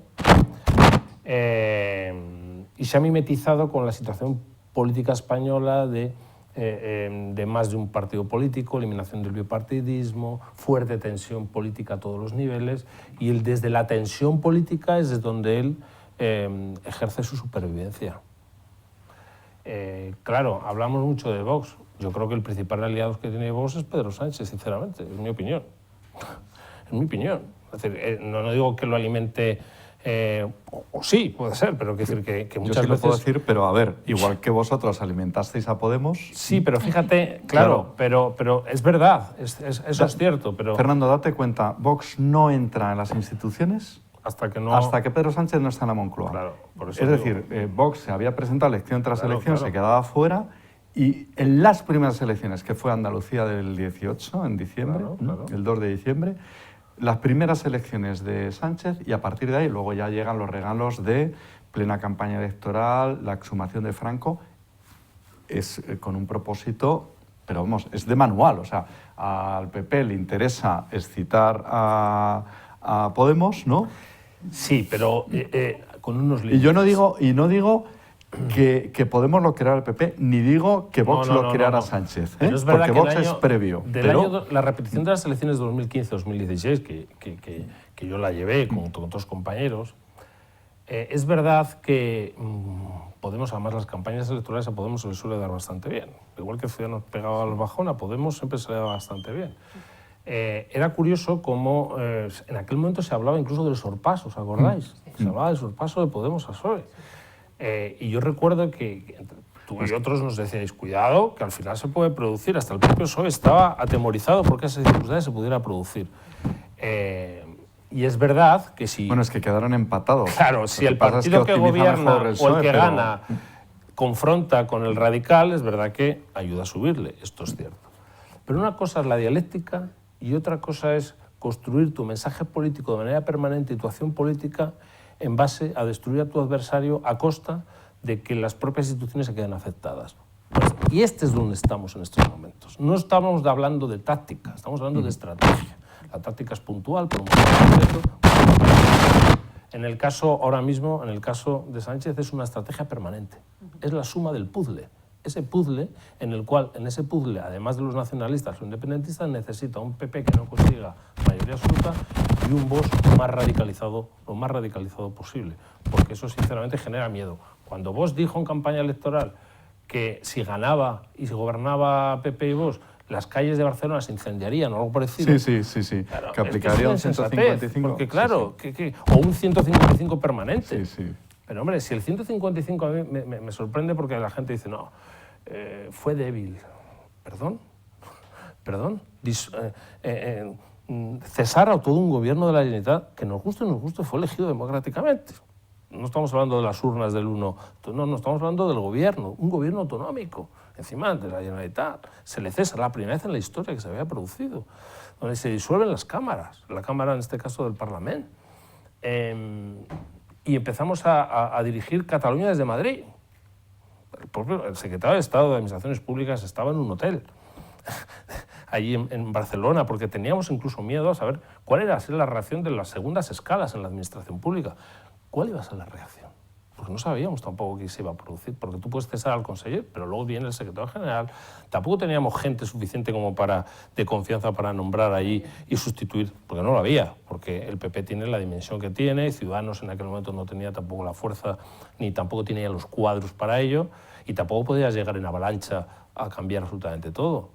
Y se ha mimetizado con la situación política española de más de un partido político, eliminación del bipartidismo, fuerte tensión política a todos los niveles, y desde la tensión política es desde donde él ejerce su supervivencia. Claro, hablamos mucho de Vox. Yo creo que el principal aliado que tiene Vox es Pedro Sánchez, sinceramente, es mi opinión. Es mi opinión. Es decir, no digo que lo alimente... o sí, puede ser, pero quiero decir que muchas veces... Yo sí lo puedo decir, pero a ver, igual que vosotros alimentasteis a Podemos... Sí, pero fíjate, claro. Pero es verdad, eso es cierto, pero... Fernando, date cuenta, Vox no entra en las instituciones hasta que Pedro Sánchez no está en la Moncloa. Claro, por eso es decir, Vox se había presentado elección tras elección, se quedaba fuera, y en las primeras elecciones, que fue Andalucía del 18, en diciembre, el 2 de diciembre, las primeras elecciones de Sánchez, y a partir de ahí luego ya llegan los regalos de plena campaña electoral, la exhumación de Franco, es con un propósito pero vamos, es de manual. O sea, al PP le interesa excitar a Podemos, ¿no? Sí, pero con unos límites. Y yo no digo que Podemos lo creara el PP, ni digo que Vox lo creara Sánchez, Pero es verdad porque que Vox es previo. La repetición de las elecciones de 2015-2016, que yo la llevé con otros compañeros, es verdad que Podemos, además las campañas electorales a Podemos se le suele dar bastante bien. Igual que Ciudadanos pegaba al bajón, a Podemos siempre se le daba bastante bien. Era curioso cómo en aquel momento se hablaba incluso del sorpaso, ¿os acordáis? Se hablaba del sorpaso de Podemos a PSOE. Y yo recuerdo que tú y otros nos decíais, cuidado, que al final se puede producir. Hasta el propio PSOE estaba atemorizado porque esa circunstancia se pudiera producir. Y es verdad que si... Bueno, es que quedaron empatados. Claro, si el partido que gobierna o el que gana confronta con el radical, es verdad que ayuda a subirle, esto es cierto. Pero una cosa es la dialéctica y otra cosa es construir tu mensaje político de manera permanente y tu acción política en base a destruir a tu adversario a costa de que las propias instituciones se queden afectadas. Y este es donde estamos en estos momentos. No estamos hablando de táctica, estamos hablando de estrategia. La táctica es puntual, pero muy concreto. En el caso, ahora mismo, en el caso de Sánchez, es una estrategia permanente. Es la suma del puzzle. Ese puzzle, en el cual, en ese puzzle, además de los nacionalistas o independentistas, necesita un PP que no consiga mayoría absoluta y un Vox lo más radicalizado posible. Porque eso, sinceramente, genera miedo. Cuando Vox dijo en campaña electoral que si ganaba y si gobernaba PP y Vox, las calles de Barcelona se incendiarían o algo parecido. Sí. Claro, que aplicaría un 155. Porque claro, o un 155 permanente. Sí. Pero hombre, si el 155 a mí me sorprende porque la gente dice, no, fue débil. ¿Perdón? Cesar a todo un gobierno de la Generalitat que nos guste o no nos guste fue elegido democráticamente. No estamos hablando de las urnas del 1, no, estamos hablando del gobierno, un gobierno autonómico, encima de la Generalitat. Se le cesa, la primera vez en la historia que se había producido, donde se disuelven las cámaras, la cámara en este caso del Parlamento. Y empezamos a dirigir Cataluña desde Madrid. El secretario de Estado de Administraciones Públicas estaba en un hotel, allí en Barcelona, porque teníamos incluso miedo a saber cuál iba a ser la reacción de las segundas escalas en la administración pública. ¿Cuál iba a ser la reacción? Porque no sabíamos tampoco qué se iba a producir, porque tú puedes cesar al conseller, pero luego viene el secretario general. Tampoco teníamos gente suficiente como de confianza para nombrar ahí y sustituir, porque no lo había, porque el PP tiene la dimensión que tiene, y Ciudadanos en aquel momento no tenía tampoco la fuerza, ni tampoco tenía los cuadros para ello, y tampoco podías llegar en avalancha a cambiar absolutamente todo.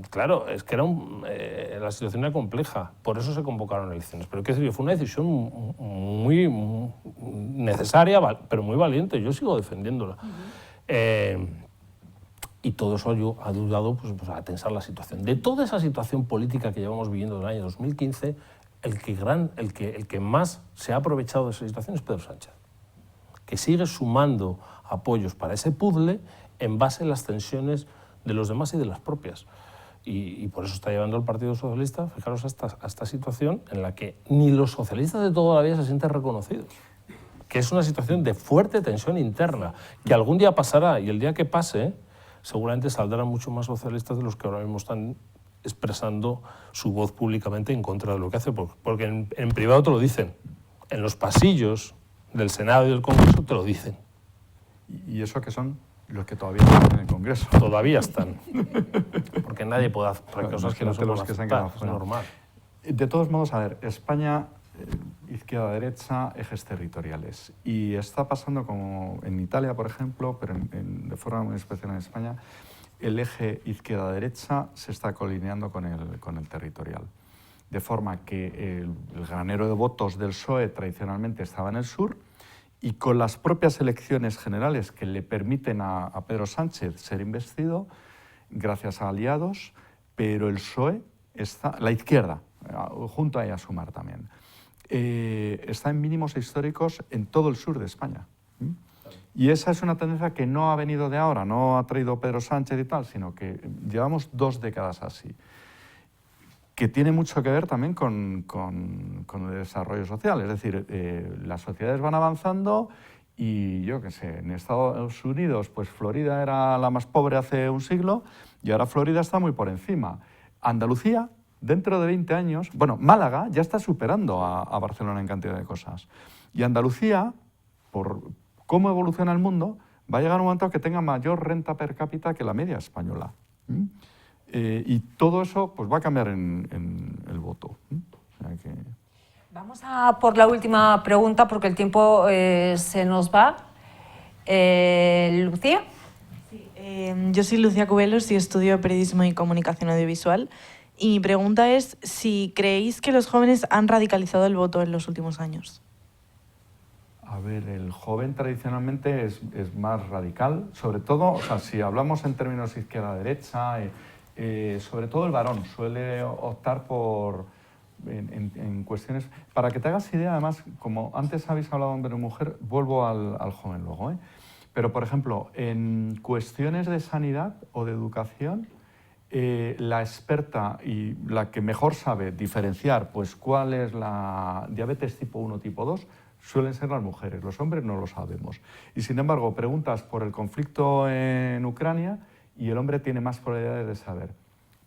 Claro, es que la situación era compleja, por eso se convocaron elecciones. Pero fue una decisión muy necesaria, pero muy valiente. Yo sigo defendiéndola. Y todo eso ha ayudado pues, a tensar la situación. De toda esa situación política que llevamos viviendo del año 2015, el que más se ha aprovechado de esa situación es Pedro Sánchez, que sigue sumando apoyos para ese puzzle en base a las tensiones de los demás y de las propias. Y por eso está llevando al Partido Socialista, fijaros, a esta situación en la que ni los socialistas de toda la vida se sienten reconocidos. Que es una situación de fuerte tensión interna, que algún día pasará, y el día que pase, seguramente saldrán mucho más socialistas de los que ahora mismo están expresando su voz públicamente en contra de lo que hace, porque en privado te lo dicen, en los pasillos del Senado y del Congreso te lo dicen. ¿Y eso que son? Los que todavía están en el Congreso. Todavía están. Porque nadie puede hacer cosas que no se pueden aceptar, es normal. De todos modos, a ver, España, izquierda-derecha, ejes territoriales. Y está pasando como en Italia, por ejemplo, pero de forma muy especial en España, el eje izquierda-derecha se está colineando con el territorial. De forma que el granero de votos del PSOE tradicionalmente estaba en el sur, y con las propias elecciones generales que le permiten a Pedro Sánchez ser investido, gracias a aliados, pero el PSOE, la izquierda, junto a ella Sumar también, está en mínimos históricos en todo el sur de España. Y esa es una tendencia que no ha venido de ahora, no ha traído Pedro Sánchez y tal, sino que llevamos 2 décadas así, que tiene mucho que ver también con el desarrollo social. Es decir, las sociedades van avanzando Y yo qué sé, en Estados Unidos, pues Florida era la más pobre hace un siglo y ahora Florida está muy por encima. Andalucía, dentro de 20 años, bueno, Málaga ya está superando a Barcelona en cantidad de cosas. Y Andalucía, por cómo evoluciona el mundo, va a llegar un momento que tenga mayor renta per cápita que la media española. Y todo eso pues, va a cambiar en el voto. O sea que... Vamos a por la última pregunta porque el tiempo se nos va. Lucía. Sí, yo soy Lucía Cubelos y estudio Periodismo y Comunicación Audiovisual. Y mi pregunta es si creéis que los jóvenes han radicalizado el voto en los últimos años. A ver, el joven tradicionalmente es más radical, sobre todo, o sea, si hablamos en términos izquierda-derecha, sobre todo el varón suele optar por, en cuestiones... Para que te hagas idea, además, como antes habéis hablado hombre y mujer, vuelvo al joven luego, Pero, por ejemplo, en cuestiones de sanidad o de educación, la experta y la que mejor sabe diferenciar pues, cuál es la diabetes tipo 1, tipo 2, suelen ser las mujeres, los hombres no lo sabemos. Y sin embargo, preguntas por el conflicto en Ucrania y el hombre tiene más probabilidades de saber.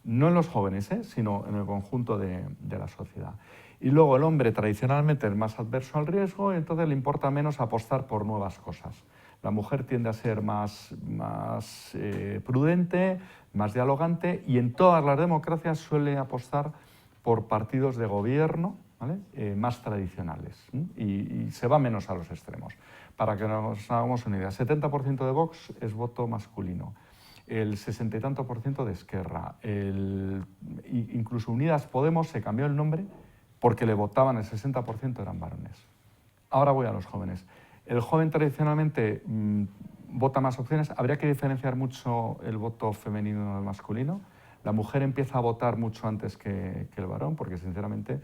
No en los jóvenes, sino en el conjunto de la sociedad. Y luego el hombre tradicionalmente es más adverso al riesgo y entonces le importa menos apostar por nuevas cosas. La mujer tiende a ser más prudente, más dialogante y en todas las democracias suele apostar por partidos de gobierno, ¿vale? Más tradicionales y se va menos a los extremos. Para que nos hagamos una idea, 70% de Vox es voto masculino, el 60 y tanto % de Esquerra, incluso Unidas Podemos se cambió el nombre porque le votaban el 60% eran varones. Ahora voy a los jóvenes. El joven tradicionalmente vota más opciones, habría que diferenciar mucho el voto femenino del masculino. La mujer empieza a votar mucho antes que el varón porque sinceramente...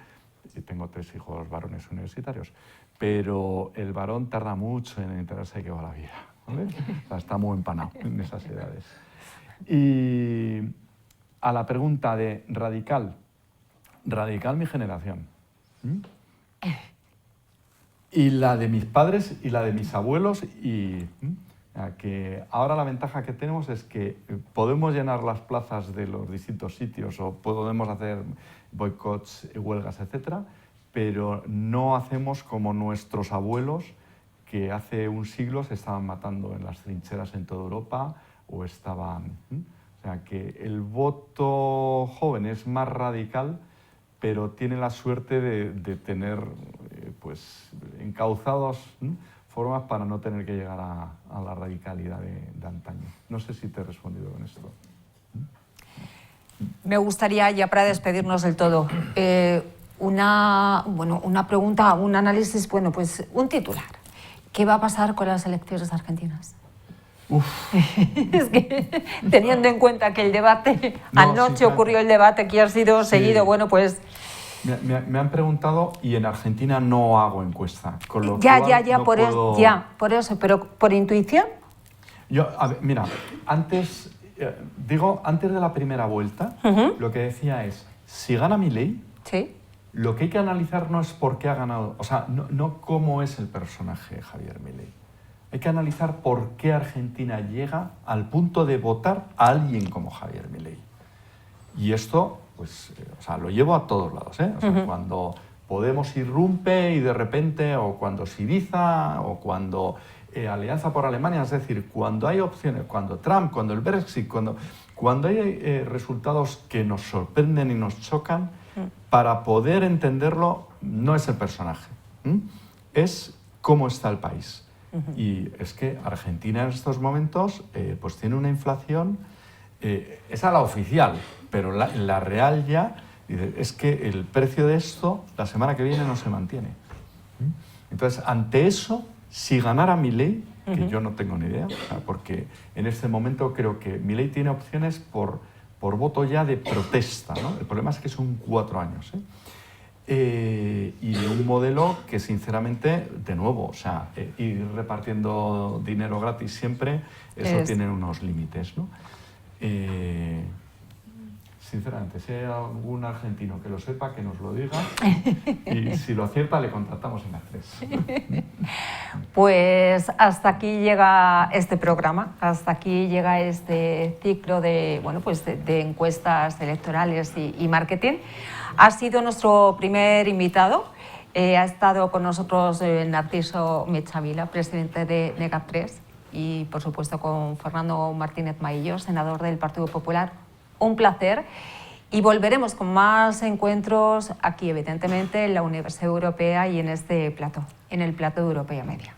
Tengo 3 hijos varones universitarios, pero el varón tarda mucho en enterarse de qué va la vida, ¿vale? O sea, está muy empanado en esas edades. Y a la pregunta de radical mi generación. Y la de mis padres y la de mis abuelos que ahora la ventaja que tenemos es que podemos llenar las plazas de los distintos sitios o podemos hacer boicots, huelgas, etcétera, pero no hacemos como nuestros abuelos que hace un siglo se estaban matando en las trincheras en toda Europa o estaban... O sea que el voto joven es más radical, pero tiene la suerte de tener pues, encauzados formas para no tener que llegar a la radicalidad de antaño. No sé si te he respondido con esto. Me gustaría, ya para despedirnos del todo, una pregunta, un análisis, pues un titular. ¿Qué va a pasar con las elecciones argentinas? Es que, teniendo en cuenta que el debate, anoche ocurrió el debate que ha sido seguido, pues... Me han preguntado y en Argentina no hago encuesta, con lo cual no puedo... por eso, pero por intuición. Mira, antes de la primera vuelta, lo que decía es, si gana Milei, ¿sí? Lo que hay que analizar no es por qué ha ganado, o sea, no cómo es el personaje Javier Milei. Hay que analizar por qué Argentina llega al punto de votar a alguien como Javier Milei. Y esto... pues, lo llevo a todos lados, cuando Podemos irrumpe y de repente, o cuando Syriza, o cuando Alianza por Alemania, es decir, cuando hay opciones, cuando Trump, cuando el Brexit, cuando hay resultados que nos sorprenden y nos chocan, para poder entenderlo no es el personaje, es cómo está el país. Y es que Argentina en estos momentos pues tiene una inflación, esa la oficial, pero la real ya, es que el precio de esto la semana que viene no se mantiene. Entonces, ante eso, si ganara Milei, que yo no tengo ni idea, porque en este momento creo que Milei tiene opciones por voto ya de protesta, ¿no? El problema es que son 4 años, y de un modelo que sinceramente, de nuevo, ir repartiendo dinero gratis siempre, eso tiene unos límites, ¿no? Sinceramente, si hay algún argentino que lo sepa, que nos lo diga, y si lo acierta le contratamos en A3. Pues hasta aquí llega este programa, hasta aquí llega este ciclo de, bueno, pues de encuestas electorales y marketing. Ha sido nuestro primer invitado. Ha estado con nosotros Narciso Mechavila, presidente de NEGAP3, y por supuesto con Fernando Martínez Maillo, senador del Partido Popular. Un placer. Y volveremos con más encuentros aquí, evidentemente, en la Universidad Europea y en este plató, en el plató de Europea Media.